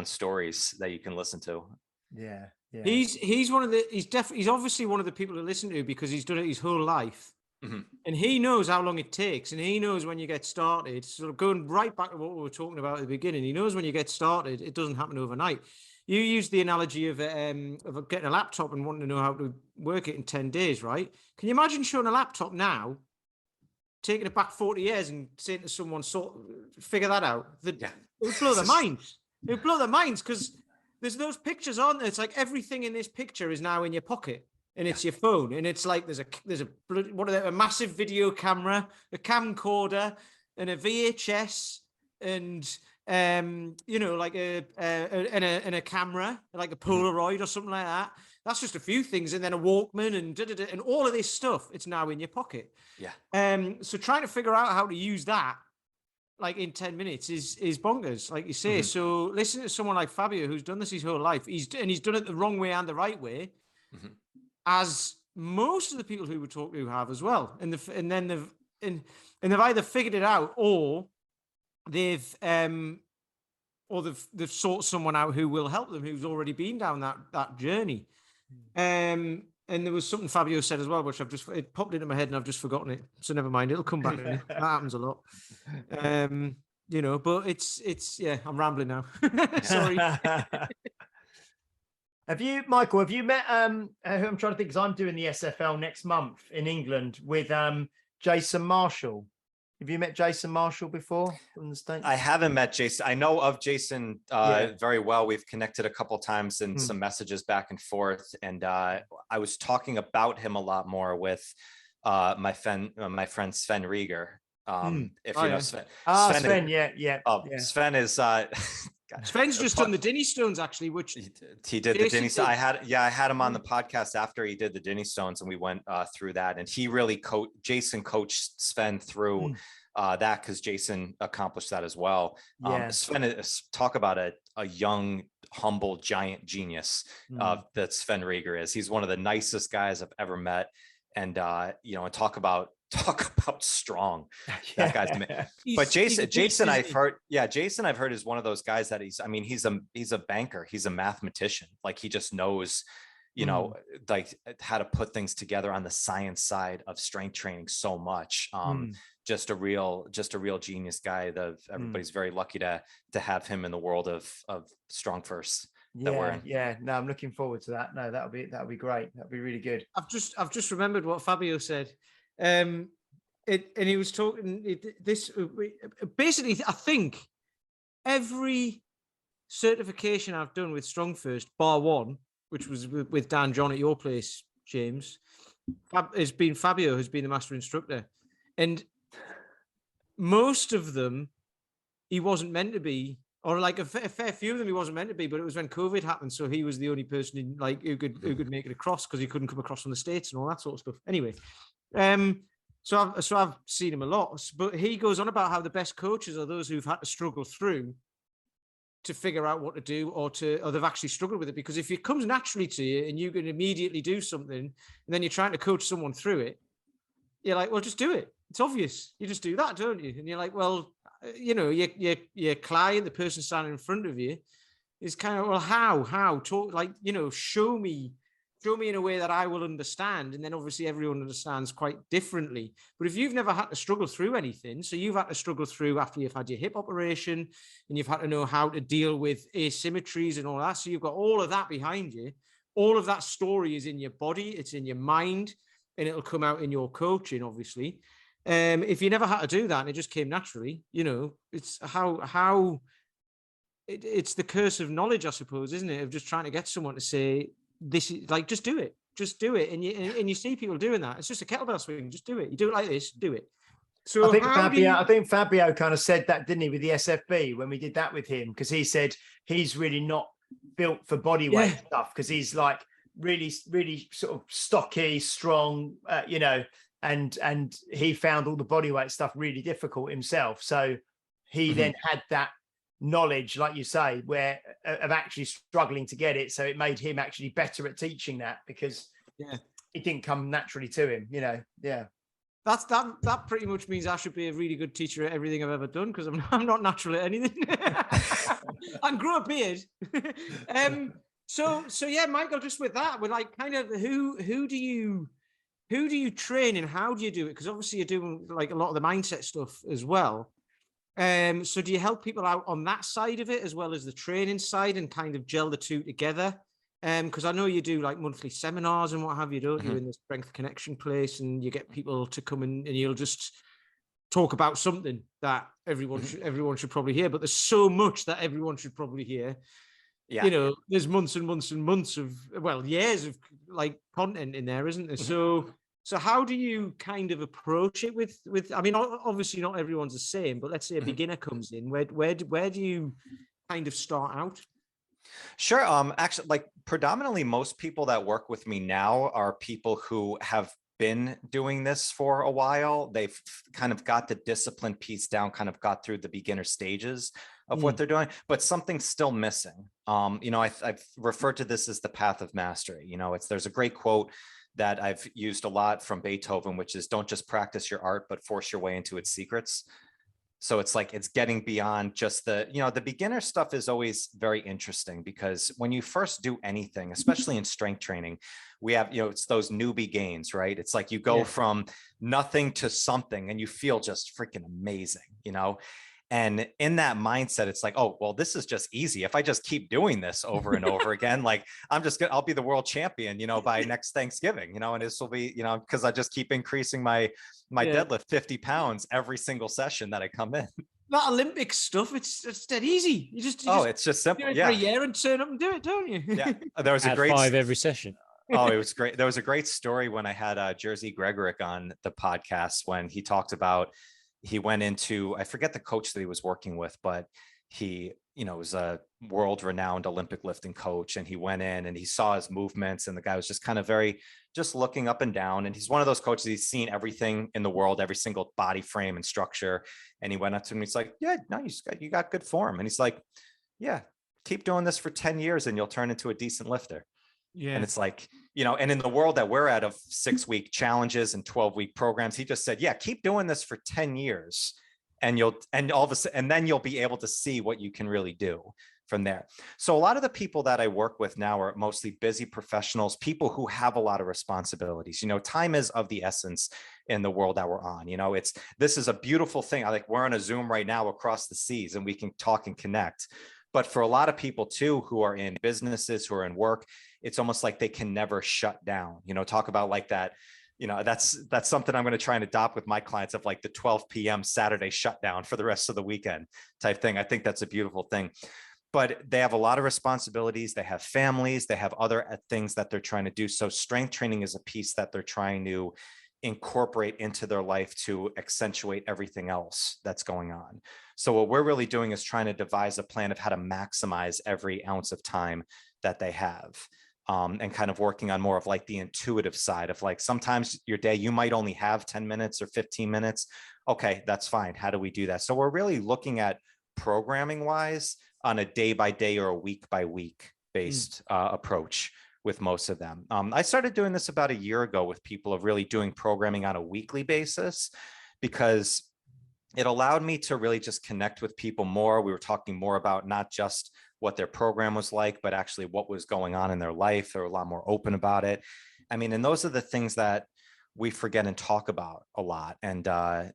S5: stories that you can listen to.
S4: Yeah.
S2: He's obviously one of the people to listen to because he's done it his whole life. And he knows how long it takes, and he knows when you get started. Sort of going right back to what we were talking about at the beginning, he knows when you get started, it doesn't happen overnight. You used the analogy of getting a laptop and wanting to know how to work it in 10 days, right? Can you imagine showing a laptop now, taking it back 40 years and saying to someone, figure that out? It would blow their minds. It would blow their minds because there's those pictures, aren't there? It's like everything in this picture is now in your pocket. And it's your phone, and it's like there's a massive video camera, a camcorder, and a VHS, and like a camera, like a Polaroid or something like that. That's just a few things, and then a Walkman, and all of this stuff. It's now in your pocket.
S5: Yeah.
S2: So trying to figure out how to use that, like in 10 minutes, is bonkers, like you say. So listen to someone like Fabio, who's done this his whole life. He's done it the wrong way and the right way. As most of the people who we talk to have as well, and they've either figured it out or they've sought someone out who will help them, who's already been down that journey. And there was something Fabio said as well, which it popped into my head and I've just forgotten it. So never mind, it'll come back to me. That happens a lot. But it's I'm rambling now. Sorry.
S4: Michael, have you met, I'm trying to think, because I'm doing the SFL next month in England with Jason Marshall. Have you met Jason Marshall before from the States?
S5: I haven't met Jason. I know of Jason very well. We've connected a couple of times in some messages back and forth. And I was talking about him a lot more with my friend Sven Rieger. If you know Sven.
S4: Sven, yeah.
S5: Sven is...
S2: Sven's just done the Dinny Stones, actually, which
S5: he did the Dinny Stones. I had him on the podcast after he did the Dinny Stones, and we went through that. And he really Jason coached Sven through that because Jason accomplished that as well. Sven is, talk about a young, humble, giant genius that Sven Rieger is. He's one of the nicest guys I've ever met. And and talk about talk about strong. That guy's but
S2: Jason,
S5: Jason I've heard is one of those guys that he's a banker, he's a mathematician. Like he just knows, like how to put things together on the science side of strength training so much. Just a real genius guy. Everybody's very lucky to have him in the world of strong first.
S4: No, I'm looking forward to that. No, that'll be great. That'll be really good.
S2: I've just remembered what Fabio said. And he was talking this basically. I think every certification I've done with Strong First, bar one, which was with Dan John at your place, James, Fabio has been the master instructor, and most of them he wasn't meant to be, or like a fair few of them he wasn't meant to be, but it was when COVID happened, so he was the only person who could make it across because he couldn't come across from the States and all that sort of stuff. Anyway, so I've seen him a lot, but he goes on about how the best coaches are those who've had to struggle through to figure out what to do, or they've actually struggled with it. Because if it comes naturally to you and you can immediately do something, and then you're trying to coach someone through it, you're like, well, just do it. It's obvious. You just do that, don't you? And you're like, well, your client, the person standing in front of you, is kind of, well, how talk, like, show me in a way that I will understand. And then obviously everyone understands quite differently. But if you've never had to struggle through anything, so you've had to struggle through after you've had your hip operation, and you've had to know how to deal with asymmetries and all that. So you've got all of that behind you. All of that story is in your body, it's in your mind, and it'll come out in your coaching, obviously. If you never had to do that and it just came naturally, it's it's the curse of knowledge, I suppose, isn't it? Of just trying to get someone to say, this is like, just do it. And you see people doing that. It's just a kettlebell swing. Just do it. You do it like this, do it. So
S4: I think Fabio kind of said that, didn't he, with the SFB when we did that with him? Because he said he's really not built for body weight stuff, because he's like really, really sort of stocky, strong, and he found all the body weight stuff really difficult himself. So he then had that knowledge, like you say, where of actually struggling to get it. So it made him actually better at teaching that, because it didn't come naturally to him,
S2: That pretty much means I should be a really good teacher at everything I've ever done, because I'm not natural at anything. I can grow a beard. So yeah, Michael, just with that, we're like, kind of who do you train and how do you do it? Because obviously you're doing like a lot of the mindset stuff as well. So do you help people out on that side of it as well as the training side, and kind of gel the two together? Because I know you do like monthly seminars and what have you, don't you, in the Strength Connection place, and you get people to come in and you'll just talk about something that everyone should probably hear. But there's so much that everyone should probably hear. Yeah. There's months and months and months of, well, years of like content in there, isn't there? So how do you kind of approach it with, I mean, obviously not everyone's the same, but let's say a beginner comes in, where do you kind of start out?
S5: Sure. Actually, like predominantly most people that work with me now are people who have been doing this for a while. They've kind of got the discipline piece down, kind of got through the beginner stages of what they're doing, but something's still missing. I've referred to this as the path of mastery. There's a great quote that I've used a lot from Beethoven, which is, don't just practice your art, but force your way into its secrets. So it's like, it's getting beyond just the beginner stuff is always very interesting, because when you first do anything, especially in strength training, we have, it's those newbie gains, right? It's like you go from nothing to something and you feel just freaking amazing, And in that mindset, it's like, oh, well, this is just easy. If I just keep doing this over and over again, like I'll be the world champion, by next Thanksgiving, and this will be, because I just keep increasing my deadlift 50 pounds every single session that I come in.
S2: That Olympic stuff, it's dead easy.
S5: It's just simple.
S2: Do it for a year and turn up and do it, don't you?
S5: Yeah. There was a great
S3: 5 every session.
S5: Oh, it was great. There was a great story when I had Jersey Gregorick on the podcast, when he talked about, he went into, I forget the coach that he was working with, but he, was a world-renowned Olympic lifting coach, and he went in and he saw his movements, and the guy was just kind of just looking up and down. And he's one of those coaches, he's seen everything in the world, every single body frame and structure. And he went up to him, he's like, yeah, no, you got good form. And he's like, yeah, keep doing this for 10 years and you'll turn into a decent lifter.
S2: Yeah.
S5: And it's like, and in the world that we're at of 6-week challenges and 12-week programs, he just said, yeah, keep doing this for 10 years and then you'll be able to see what you can really do from there. So a lot of the people that I work with now are mostly busy professionals, people who have a lot of responsibilities. Time is of the essence in the world that we're on. This is a beautiful thing. We're on a Zoom right now across the seas and we can talk and connect. But for a lot of people too, who are in businesses, who are in work, it's almost like they can never shut down. Talk about like that. That's something I'm going to try and adopt with my clients, of like the 12 p.m. Saturday shutdown for the rest of the weekend type thing. I think that's a beautiful thing. But they have a lot of responsibilities. They have families. They have other things that they're trying to do. So strength training is a piece that they're trying to incorporate into their life to accentuate everything else that's going on. So what we're really doing is trying to devise a plan of how to maximize every ounce of time that they have. And kind of working on more of like the intuitive side of like, sometimes your day, you might only have 10 minutes or 15 minutes. Okay, that's fine. How do we do that? So we're really looking at programming wise on a day by day or a week by week based approach with most of them. I started doing this about a year ago with people, of really doing programming on a weekly basis, because it allowed me to really just connect with people more. We were talking more about not just what their program was like, but actually what was going on in their life. They were a lot more open about it. I mean, and those are the things that we forget and talk about a lot. And, I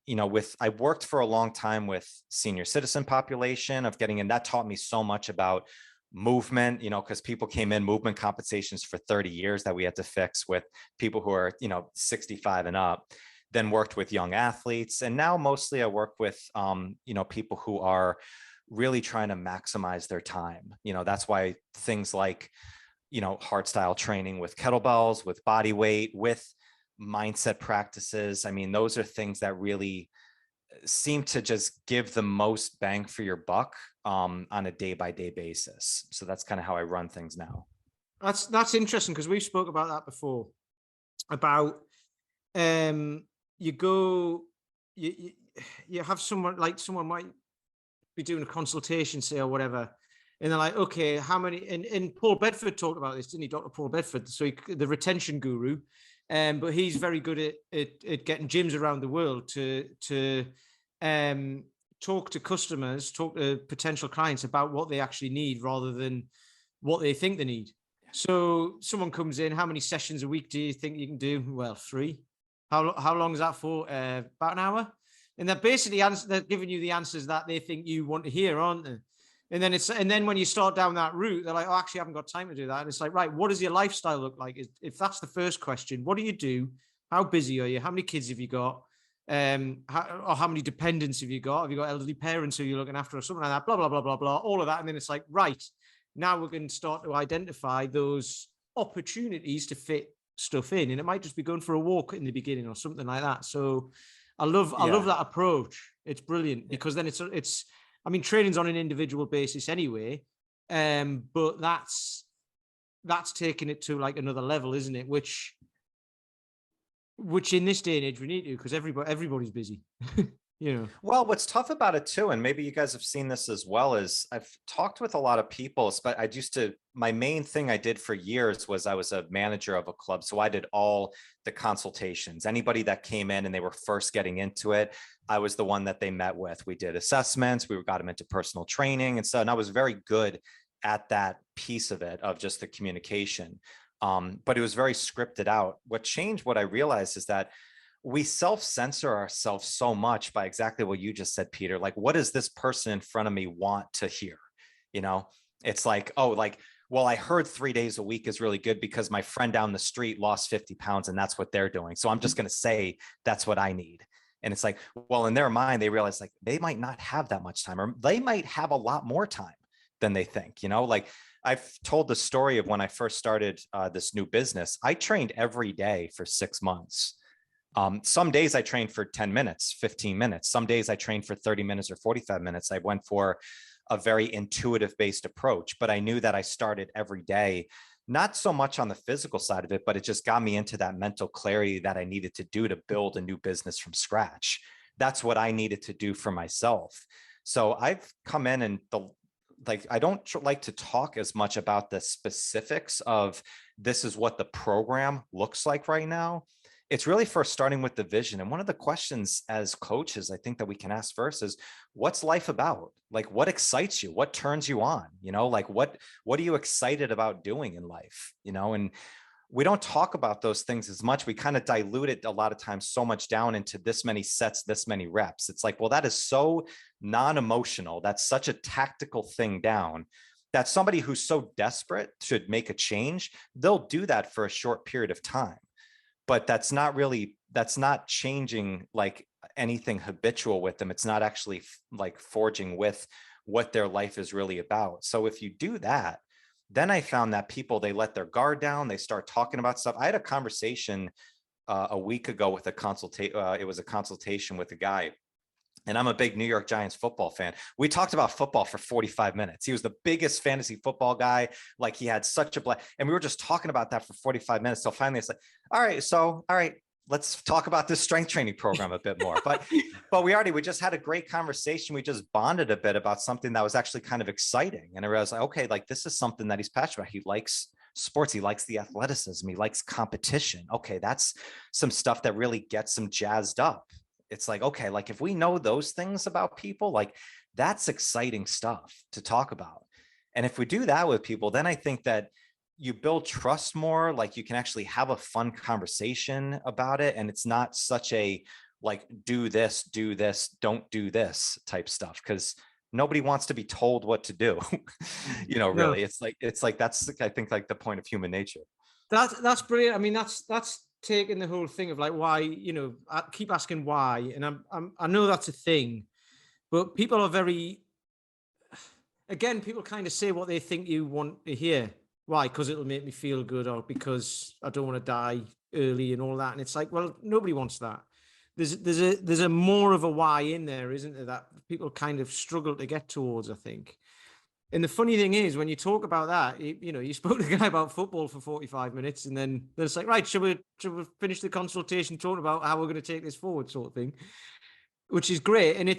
S5: worked for a long time with senior citizen population of getting in. That taught me so much about movement, because people came in, movement compensations for 30 years that we had to fix with people who are, 65 and up. Then worked with young athletes. And now mostly I work with, people who are really trying to maximize their time. That's why things like, hard style training with kettlebells, with body weight, with mindset practices. I mean, those are things that really seem to just give the most bang for your buck on a day by day basis. So that's kind of how I run things now.
S2: That's interesting, because we've spoke about that before, about you have someone might be doing a consultation, say, or whatever, and they're like, okay, how many, and Paul Bedford talked about this, didn't he? Dr. Paul Bedford, the retention guru, but he's very good at getting gyms around the world to talk to customers, talk to potential clients about what they actually need rather than what they think they need. So someone comes in, how many sessions a week do you think you can do? Well, 3. How long is that for? About an hour. And they're basically they're giving you the answers that they think you want to hear, aren't they? And then when you start down that route, they're like, oh, actually, I haven't got time to do that. And it's like, right, what does your lifestyle look like? If that's the first question, what do you do? How busy are you? How many kids have you got? How many dependents have you got? Have you got elderly parents who you're looking after or something like that? Blah, blah, blah, blah, blah, all of that. And then it's like, right, now we're going to start to identify those opportunities to fit stuff in. And it might just be going for a walk in the beginning or something like that. So I love that approach. It's brilliant, because then it's I mean, training's on an individual basis anyway, but that's taking it to like another level, isn't it? Which in this day and age we need to, because everybody's busy.
S5: Well, what's tough about it too, and maybe you guys have seen this as well, is I've talked with a lot of people, but my main thing I did for years was I was a manager of a club. So I did all the consultations. Anybody that came in and they were first getting into it, I was the one that they met with. We did assessments, we got them into personal training and so, and I was very good at that piece of it, of just the communication. But it was very scripted out. What I realized is that we self-censor ourselves so much by exactly what you just said, Peter. Like, what does this person in front of me want to hear? It's like, well, I heard 3 days a week is really good because my friend down the street lost 50 pounds and that's what they're doing. So I'm just going to say that's what I need. And it's like, well, in their mind, they realize like they might not have that much time, or they might have a lot more time than they think, like I've told the story of when I first started this new business. I trained every day for 6 months. Some days I trained for 10 minutes, 15 minutes. Some days I trained for 30 minutes or 45 minutes. I went for a very intuitive based approach, but I knew that I started every day, not so much on the physical side of it, but it just got me into that mental clarity that I needed to do to build a new business from scratch. That's what I needed to do for myself. So I've come in and like, I don't like to talk as much about the specifics of this is what the program looks like right now. It's really first starting with the vision. And one of the questions as coaches, I think that we can ask first is, what's life about? Like, what excites you? What turns you on? You know, like what are you excited about doing in life? You know, and we don't talk about those things as much. We kind of dilute it a lot of times so much down into this many sets, this many reps. It's like, well, that is so non-emotional. That's such a tactical thing down that somebody who's so desperate should make a change. They'll do that for a short period of time, but that's not changing like anything habitual with them. It's not actually like forging with what their life is really about. So if you do that, then I found that people, they let their guard down. They start talking about stuff. I had a conversation a week ago with it was a consultation with a guy, and I'm a big New York Giants football fan. We talked about football for 45 minutes. He was the biggest fantasy football guy. Like, he had such a blast. And we were just talking about that for 45 minutes. So finally it's like, all right, let's talk about this strength training program a bit more. But we just had a great conversation. We just bonded a bit about something that was actually kind of exciting. And I was like, okay, like, this is something that he's passionate about. He likes sports. He likes the athleticism. He likes competition. Okay, that's some stuff that really gets him jazzed up. It's like, okay, like, if we know those things about people, like, that's exciting stuff to talk about. And if we do that with people, then I think that you build trust more. Like, you can actually have a fun conversation about it. And it's not such a like, do this, don't do this type stuff, because nobody wants to be told what to do. You know, really, it's like that's, I think, like the point of human nature.
S2: That's brilliant. I mean, that's taking the whole thing of like, why, you know, I keep asking why, and I know that's a thing, but people are again, people kind of say what they think you want to hear. Why? Because it'll make me feel good, or because I don't want to die early and all that. And it's like, well, nobody wants that. There's a more of a why in there, isn't there, that people kind of struggle to get towards, I think. And the funny thing is, when you talk about that, you know, you spoke to a guy about football for 45 minutes, and then it's like, right, should we finish the consultation talking about how we're going to take this forward, sort of thing, which is great. And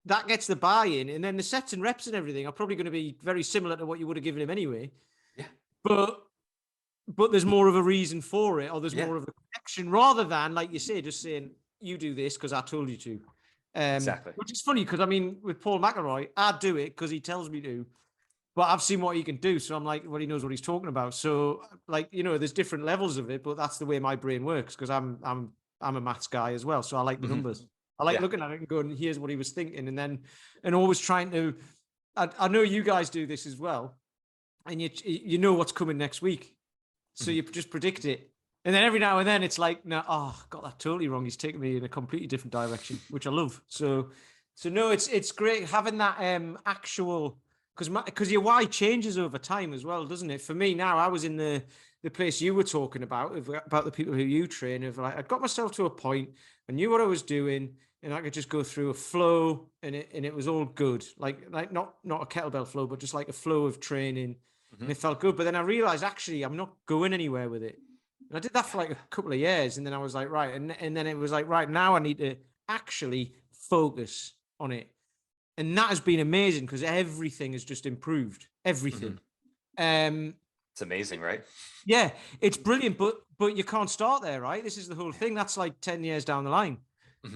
S2: that gets the buy-in, and then the sets and reps and everything are probably going to be very similar to what you would have given him anyway.
S5: Yeah.
S2: But there's more of a reason for it, or there's more of a connection, rather than, like you say, just saying, you do this because I told you to.
S5: Exactly.
S2: Which is funny, because I mean, with Paul McElroy, I do it because he tells me to, but I've seen what he can do, so I'm like, well, he knows what he's talking about. So, like, you know, there's different levels of it, but that's the way my brain works, because I'm a maths guy as well, so I like the numbers. I like looking at it and going, here's what he was thinking, and always trying to. I know you guys do this as well, and you know what's coming next week, so you just predict it. And then every now and then it's like, no, got that totally wrong. He's taking me in a completely different direction, which I love. So no, it's great having that actual, because your why changes over time as well, doesn't it? For me now, I was in the place you were talking about the people who you train. Of like, I got myself to a point, I knew what I was doing, and I could just go through a flow, and it was all good. Like not a kettlebell flow, but just like a flow of training, and it felt good. But then I realized, actually, I'm not going anywhere with it. And I did that for like a couple of years, and then I was like, right. And then it was like, right, now I need to actually focus on it. And that has been amazing, because everything has just improved. Everything.
S5: It's amazing, right?
S2: Yeah, it's brilliant, but you can't start there, right? This is the whole thing. That's like 10 years down the line.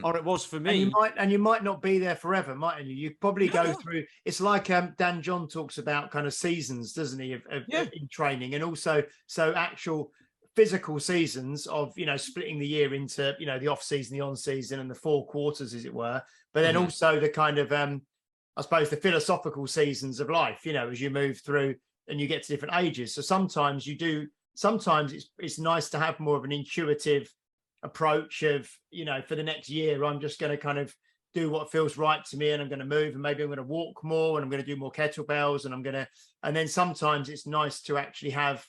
S2: Or it was for me.
S4: And you might not be there forever, mightn't you? You probably go through. It's like Dan John talks about kind of seasons, doesn't he, of in training, and also so actual physical seasons of, you know, splitting the year into, you know, the off season, the on season, and the 4 quarters, as it were. But then also the kind of I suppose the philosophical seasons of life, you know, as you move through and you get to different ages. So sometimes it's nice to have more of an intuitive approach of, you know, for the next year, I'm just going to kind of do what feels right to me, and I'm going to move, and maybe I'm going to walk more, and I'm going to do more kettlebells, and then sometimes it's nice to actually have,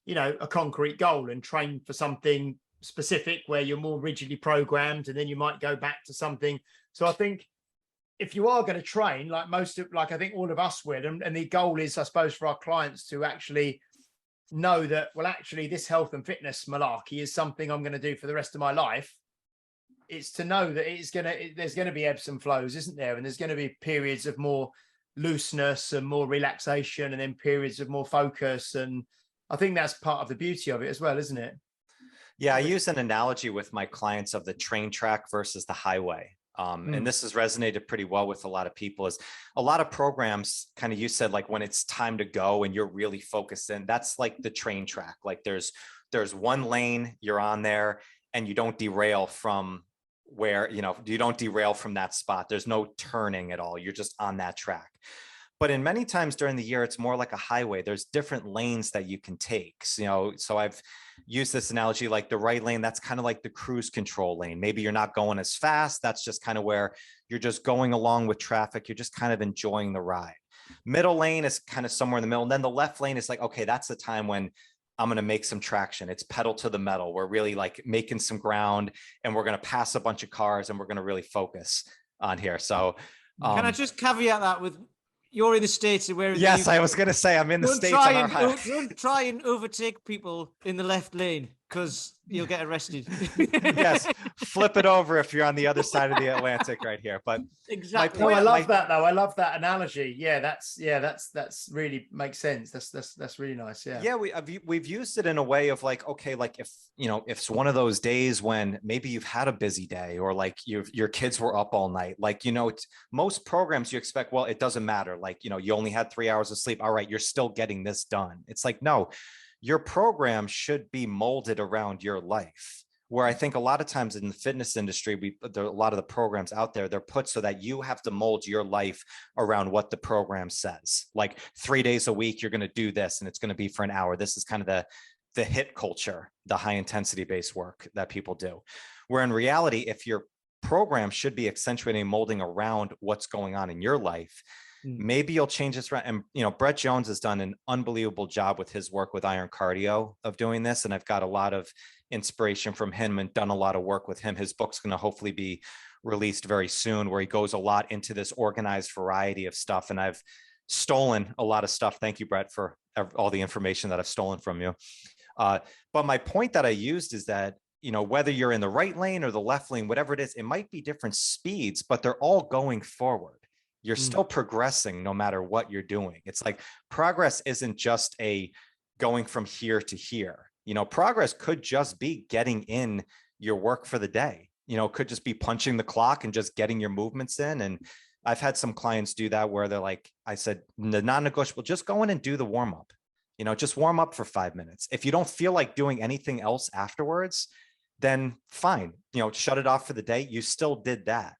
S4: you know, a concrete goal and train for something specific where you're more rigidly programmed, and then you might go back to something. So I think if you are going to train, like I think all of us would, and the goal is, I suppose, for our clients to actually know that, well, actually this health and fitness malarkey is something I'm going to do for the rest of my life. It's to know that there's going to be ebbs and flows, isn't there? And there's going to be periods of more looseness and more relaxation, and then periods of more focus. And I think that's part of the beauty of it as well, isn't it?
S5: Yeah, I use an analogy with my clients of the train track versus the highway. And this has resonated pretty well with a lot of people. Is a lot of programs, kind of, you said, like when it's time to go and you're really focused in, that's like the train track. Like there's one lane, you're on there, and you don't derail from where, you don't derail from that spot. There's no turning at all. You're just on that track. But in many times during the year, it's more like a highway. There's different lanes that you can take. So I've used this analogy, like the right lane, that's kind of like the cruise control lane. Maybe you're not going as fast. That's just kind of where you're just going along with traffic. You're just kind of enjoying the ride. Middle lane is kind of somewhere in the middle. And then the left lane is like, okay, that's the time when I'm going to make some traction. It's pedal to the metal. We're really like making some ground, and we're going to pass a bunch of cars, and we're going to really focus on here. So
S2: can I just caveat that with, you're in the States and we're in
S5: yes,
S2: the UK.
S5: I was going to say I'm in the States on our high.
S2: Don't try and overtake people in the left lane, because you'll get arrested.
S5: Yes, flip it over if you're on the other side of the Atlantic right here. But
S2: exactly.
S4: No, I love that though. I love that analogy. Yeah, that's really makes sense. That's really nice. Yeah.
S5: Yeah, we've used it in a way of like, okay, like if it's one of those days when maybe you've had a busy day, or like your kids were up all night, like most programs you expect, well, it doesn't matter, like you only had 3 hours of sleep, all right, you're still getting this done. It's like, no, your program should be molded around your life. Where I think a lot of times in the fitness industry, there are a lot of the programs out there, they're put so that you have to mold your life around what the program says. Like 3 days a week, you're going to do this, and it's going to be for an hour. This is kind of the HIIT culture, the high intensity based work that people do. Where in reality, if your program should be accentuating, molding around what's going on in your life, maybe you'll change this around. And Brett Jones has done an unbelievable job with his work with Iron Cardio of doing this, and I've got a lot of inspiration from him and done a lot of work with him. His book's going to hopefully be released very soon, where he goes a lot into this organized variety of stuff. And I've stolen a lot of stuff. Thank you, Brett, for all the information that I've stolen from you. But my point that I used is that whether you're in the right lane or the left lane, whatever it is, it might be different speeds, but they're all going forward. You're still progressing no matter what you're doing. It's like progress isn't just a going from here to here. Progress could just be getting in your work for the day. Could just be punching the clock and just getting your movements in. And I've had some clients do that where they're like, I said, the non-negotiable, just go in and do the warm up. Just warm up for 5 minutes. If you don't feel like doing anything else afterwards, then fine. Shut it off for the day. You still did that.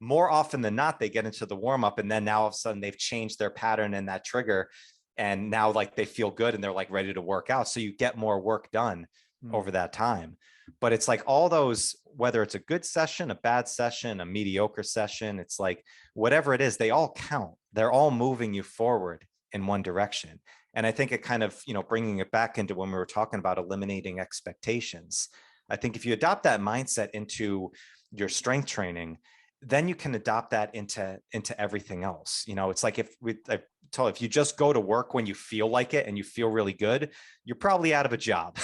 S5: More often than not, they get into the warm up, and then now all of a sudden they've changed their pattern and that trigger. And now like they feel good and they're like ready to work out. So you get more work done over that time. But it's like all those, whether it's a good session, a bad session, a mediocre session, it's like whatever it is, they all count. They're all moving you forward in one direction. And I think it kind of, bringing it back into when we were talking about eliminating expectations. I think if you adopt that mindset into your strength training, then you can adopt that into everything else. It's like if you just go to work when you feel like it and you feel really good, you're probably out of a job.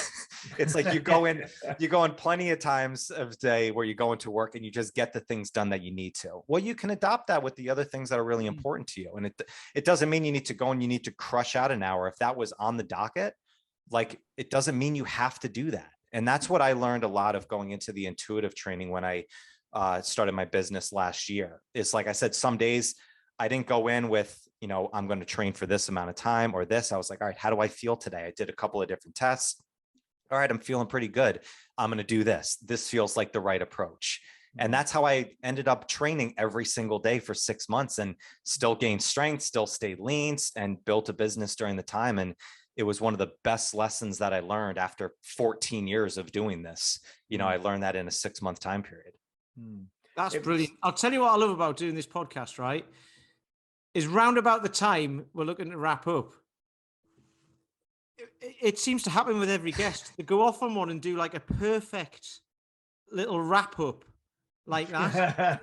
S5: It's like you go in plenty of times of the day where you go into work and you just get the things done that you need to. Well, you can adopt that with the other things that are really important to you. And it doesn't mean you need to go and you need to crush out an hour. If that was on the docket, like it doesn't mean you have to do that. And that's what I learned a lot of going into the intuitive training when I started my business last year. It's like I said, some days I didn't go in with, I'm going to train for this amount of time or this. I was like, all right, how do I feel today? I did a couple of different tests. All right, I'm feeling pretty good. I'm going to do this. This feels like the right approach. And that's how I ended up training every single day for 6 months and still gained strength, still stayed lean, and built a business during the time. And it was one of the best lessons that I learned after 14 years of doing this. I learned that in a 6-month time period.
S2: That's brilliant. I'll tell you what I love about doing this podcast, right? Is round about the time we're looking to wrap up, it seems to happen with every guest. They go off on one and do like a perfect little wrap up like that.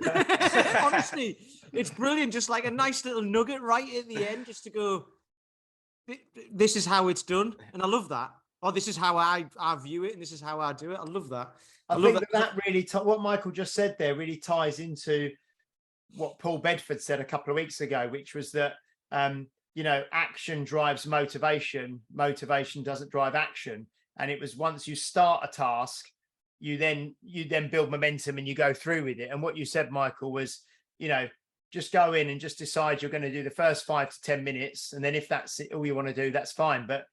S2: Honestly, it's brilliant. Just like a nice little nugget right at the end, just to go, this is how it's done. And I love that. Or this is how I view it, and this is how I do it. I love that.
S4: I think that really, what Michael just said there really ties into what Paul Bedford said a couple of weeks ago, which was that action drives motivation. Motivation doesn't drive action. And it was once you start a task, you then build momentum and you go through with it. And what you said, Michael, was, just go in and just decide you're going to do the first 5 to 10 minutes. And then if that's all you want to do, that's fine. But,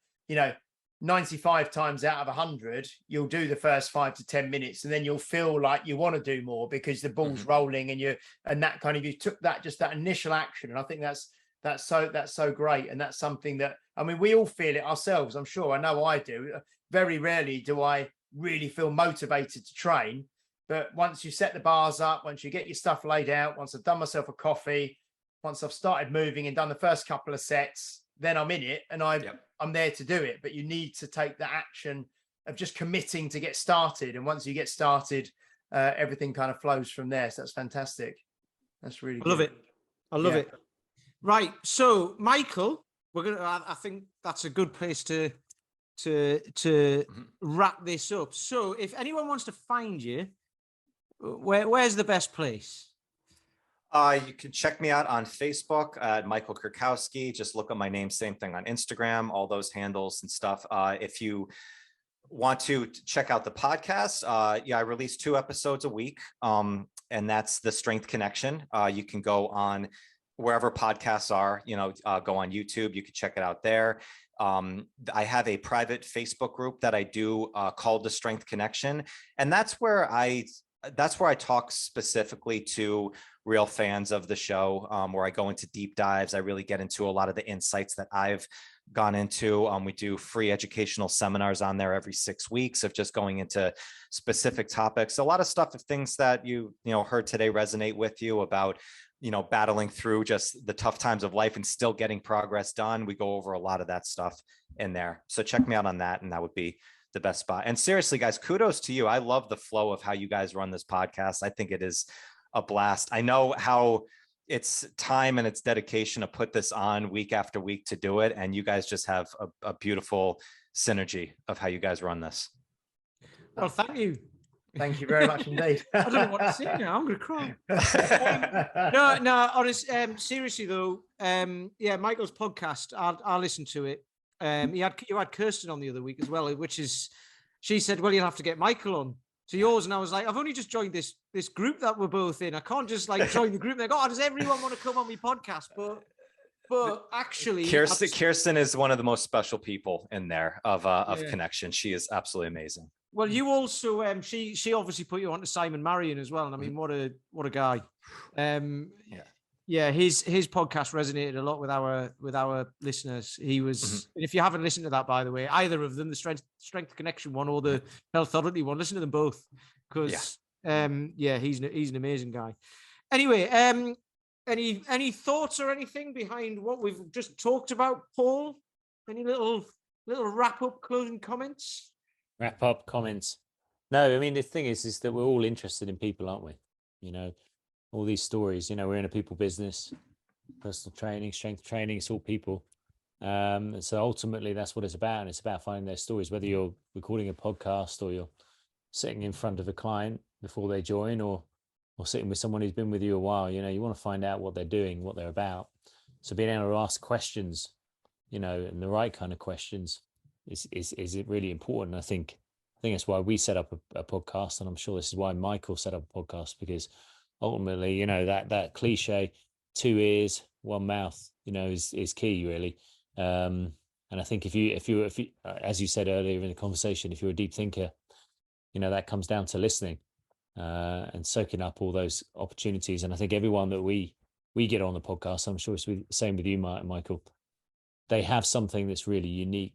S4: 95 times out of 100, you'll do the first 5 to 10 minutes, and then you'll feel like you want to do more because the ball's rolling and you took that initial action. And I think that's so great. And that's something that, we all feel it ourselves. I'm sure. I know I do. Very rarely do I really feel motivated to train. But once you set the bars up, once you get your stuff laid out, once I've done myself a coffee, once I've started moving and done the first couple of sets, then I'm in it and I'm there to do it. But you need to take the action of just committing to get started. And once you get started, everything kind of flows from there. So that's fantastic. That's really good.
S2: I love it. Right. So, Michael, I think that's a good place to wrap this up. So if anyone wants to find you, where's the best place?
S5: You can check me out on Facebook at Micheal Kurkowski. Just look up my name, same thing on Instagram, all those handles and stuff. If you want to check out the podcast, I release 2 episodes a week, and that's the Strength Connection. You can go on wherever podcasts are, go on YouTube. You can check it out there. I have a private Facebook group that I do called the Strength Connection, and that's where I talk specifically to real fans of the show, where I go into deep dives. I really get into a lot of the insights that I've gone into. We do free educational seminars on there every 6 weeks of just going into specific topics. A lot of stuff of things that you heard today resonate with you about, battling through just the tough times of life and still getting progress done. We go over a lot of that stuff in there. So check me out on that, and that would be the best spot. And seriously, guys, kudos to you. I love the flow of how you guys run this podcast. I think it is a blast. I know how it's time and it's dedication to put this on week after week to do it. And you guys just have a beautiful synergy of how you guys run this.
S2: Well, thank you.
S4: Thank you very much indeed.
S2: I don't know what to say now. I'm going to cry. No, honest. Seriously though, Michael's podcast, I'll listen to it. You had Kirsten on the other week as well, she said, well, you'll have to get Michael on to yours. And I was like, I've only just joined this group that we're both in. I can't just join the group. They go, does everyone want to come on my podcast? But actually,
S5: Kirsten is one of the most special people in there of Connection. She is absolutely amazing.
S2: Well, you also, she obviously put you on to Simon Marion as well. And I mean, what a guy. His podcast resonated a lot with our listeners. He was, and if you haven't listened to that, by the way, either of them, the Strength Connection one or the Health Authority one, listen to them both, because he's an amazing guy. Anyway, any thoughts or anything behind what we've just talked about, Paul? Any little wrap up closing comments?
S3: Wrap up comments. No, I mean, the thing is that we're all interested in people, aren't we? All these stories, we're in a people business, personal training, strength training, it's all people. So ultimately that's what it's about. And it's about finding their stories, whether you're recording a podcast or you're sitting in front of a client before they join, or sitting with someone who's been with you a while. You want to find out what they're doing, what they're about. So being able to ask questions, and the right kind of questions is really important. I think that's why we set up a podcast, and I'm sure this is why Michael set up a podcast, because ultimately, that cliche, 2 ears, 1 mouth, is key, really. And I think if you, as you said earlier in the conversation, if you're a deep thinker, that comes down to listening and soaking up all those opportunities. And I think everyone that we get on the podcast, I'm sure it's the same with you, Michael, they have something that's really unique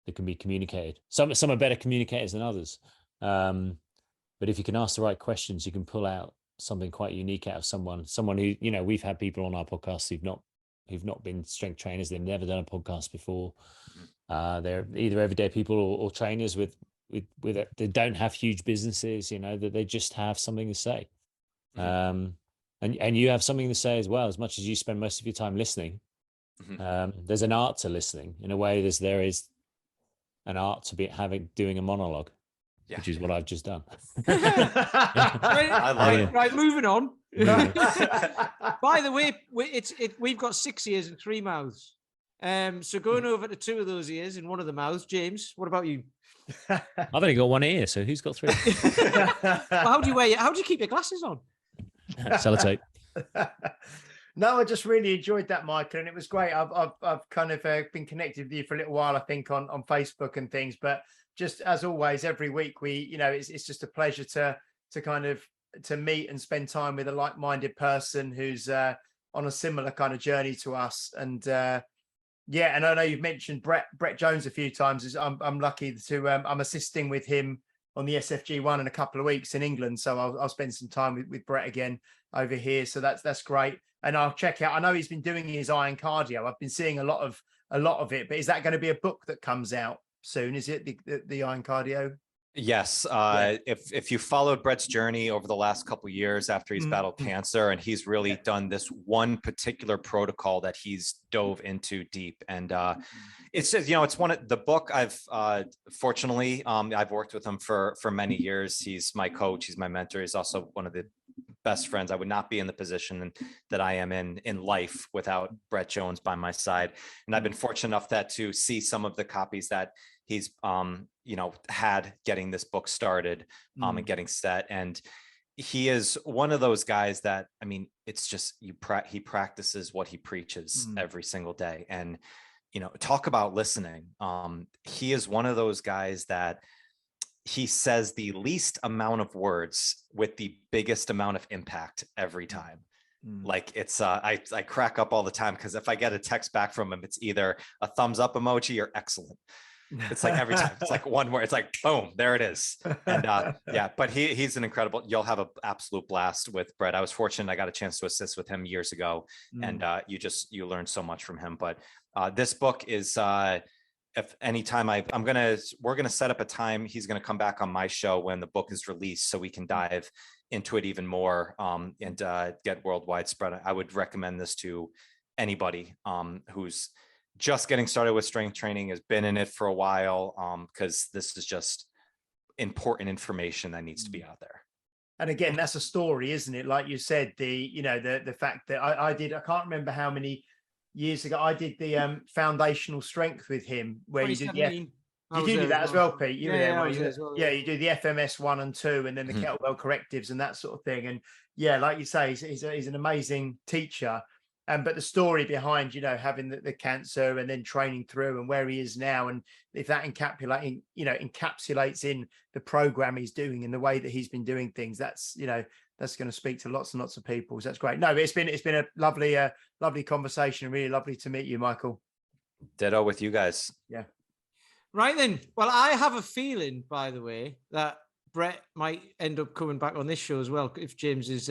S3: that can be communicated. Some are better communicators than others. But if you can ask the right questions, you can pull out something quite unique out of someone who, we've had people on our podcast who've not been strength trainers. They've never done a podcast before. They're either everyday people or trainers with they don't have huge businesses, that they just have something to say. And you have something to say as well. As much as you spend most of your time listening, there's an art to listening in a way. There is an art to doing a monologue. which is what I've just done.
S2: Right, moving on. By the way, we've got 6 ears and 3 mouths. So going over to 2 of those ears and 1 of the mouths, James, what about you?
S3: I've only got 1 ear, so who's got 3?
S2: Well, how do you keep your glasses on?
S3: Sellotape.
S4: No, I just really enjoyed that, Michael, and it was great. I've kind of been connected with you for a little while, I think, on Facebook and things. But just as always, every week it's just a pleasure to meet and spend time with a like-minded person who's on a similar kind of journey to us. And and I know you've mentioned Brett Jones a few times. I'm lucky to I'm assisting with him on the SFG1 in a couple of weeks in England, so I'll spend some time with Brett again over here. So that's great. And I'll check out. I know he's been doing his iron cardio. I've been seeing a lot of it. But is that going to be a book that comes out soon? Is it the iron cardio?
S5: Yes. If you followed Brett's journey over the last couple of years after he's battled cancer, and he's really done this one particular protocol that he's dove into deep. And it's just, it's one of the book fortunately, I've worked with him for many years. He's my coach. He's my mentor. He's also one of the best friends. I would not be in the position that I am in life without Brett Jones by my side. And I've been fortunate enough to see some of the copies that he's had getting this book started and getting set. And he is one of those guys that, it's just he practices what he preaches every single day. And talk about listening. He is one of those guys that he says the least amount of words with the biggest amount of impact every time. Like it's I crack up all the time, because if I get a text back from him, it's either a thumbs up emoji or excellent. It's like every time it's like one word, it's like boom, there it is. And but he's an incredible, you'll have an absolute blast with Brett. I was fortunate I got a chance to assist with him years ago, and you learn so much from him. But this book is if anytime we're gonna set up a time, he's gonna come back on my show when the book is released, so we can dive into it even more and get worldwide spread. I would recommend this to anybody who's just getting started with strength training, has been in it for a while, because this is just important information that needs to be out there.
S4: And again, that's a story, isn't it? Like you said, the fact that I can't remember how many years ago I did the foundational strength with him, where you did you do that as well, Pete. You were there. You do the FMS 1 and 2, and then the kettlebell correctives and that sort of thing. And like you say, he's an amazing teacher. But the story behind, having the cancer and then training through and where he is now, and if that encapsulates in the program he's doing and the way that he's been doing things, that's going to speak to lots and lots of people. So that's great. No, it's been a lovely conversation, and really lovely to meet you, Michael.
S5: Ditto with you guys.
S4: Yeah.
S2: Right then. Well, I have a feeling, by the way, that Brett might end up coming back on this show as well, if James is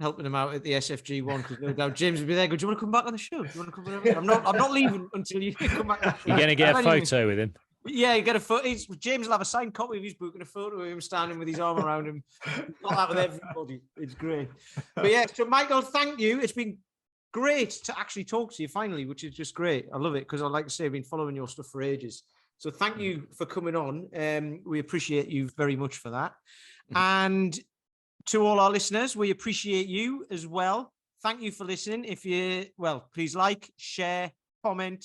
S2: helping him out at the SFG1, because no doubt James will be there. Do you want to come back on the show? Do you want to come over? I'm not leaving until you come back.
S3: You're going to get a photo with him.
S2: Yeah, you get a photo. James will have a signed copy of his book and a photo of him standing with his arm around him. Not that with everybody. It's great. But yeah, so Michael, thank you. It's been great to actually talk to you finally, which is just great. I love it, because I like to say I've been following your stuff for ages. So thank you for coming on. We appreciate you very much for that. And to all our listeners, we appreciate you as well. Thank you for listening. Please like, share, comment,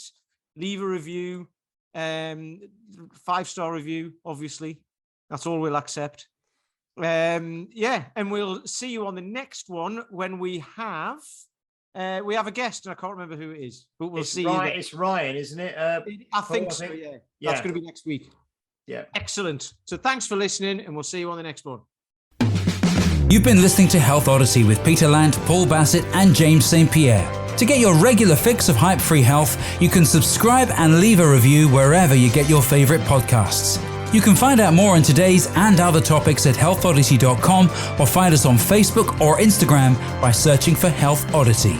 S2: leave a review, 5-star review, obviously. That's all we'll accept. And we'll see you on the next one when we have a guest, and I can't remember who it is, but we'll see.
S4: It's Ryan, isn't it?
S2: I think so, yeah. That's going to be next week.
S4: Yeah.
S2: Excellent. So thanks for listening, and we'll see you on the next one.
S1: You've been listening to Health Odyssey with Peter Lant, Paul Bassett and James St. Pierre. To get your regular fix of hype-free health, you can subscribe and leave a review wherever you get your favorite podcasts. You can find out more on today's and other topics at healthodyssey.com, or find us on Facebook or Instagram by searching for Health Odyssey.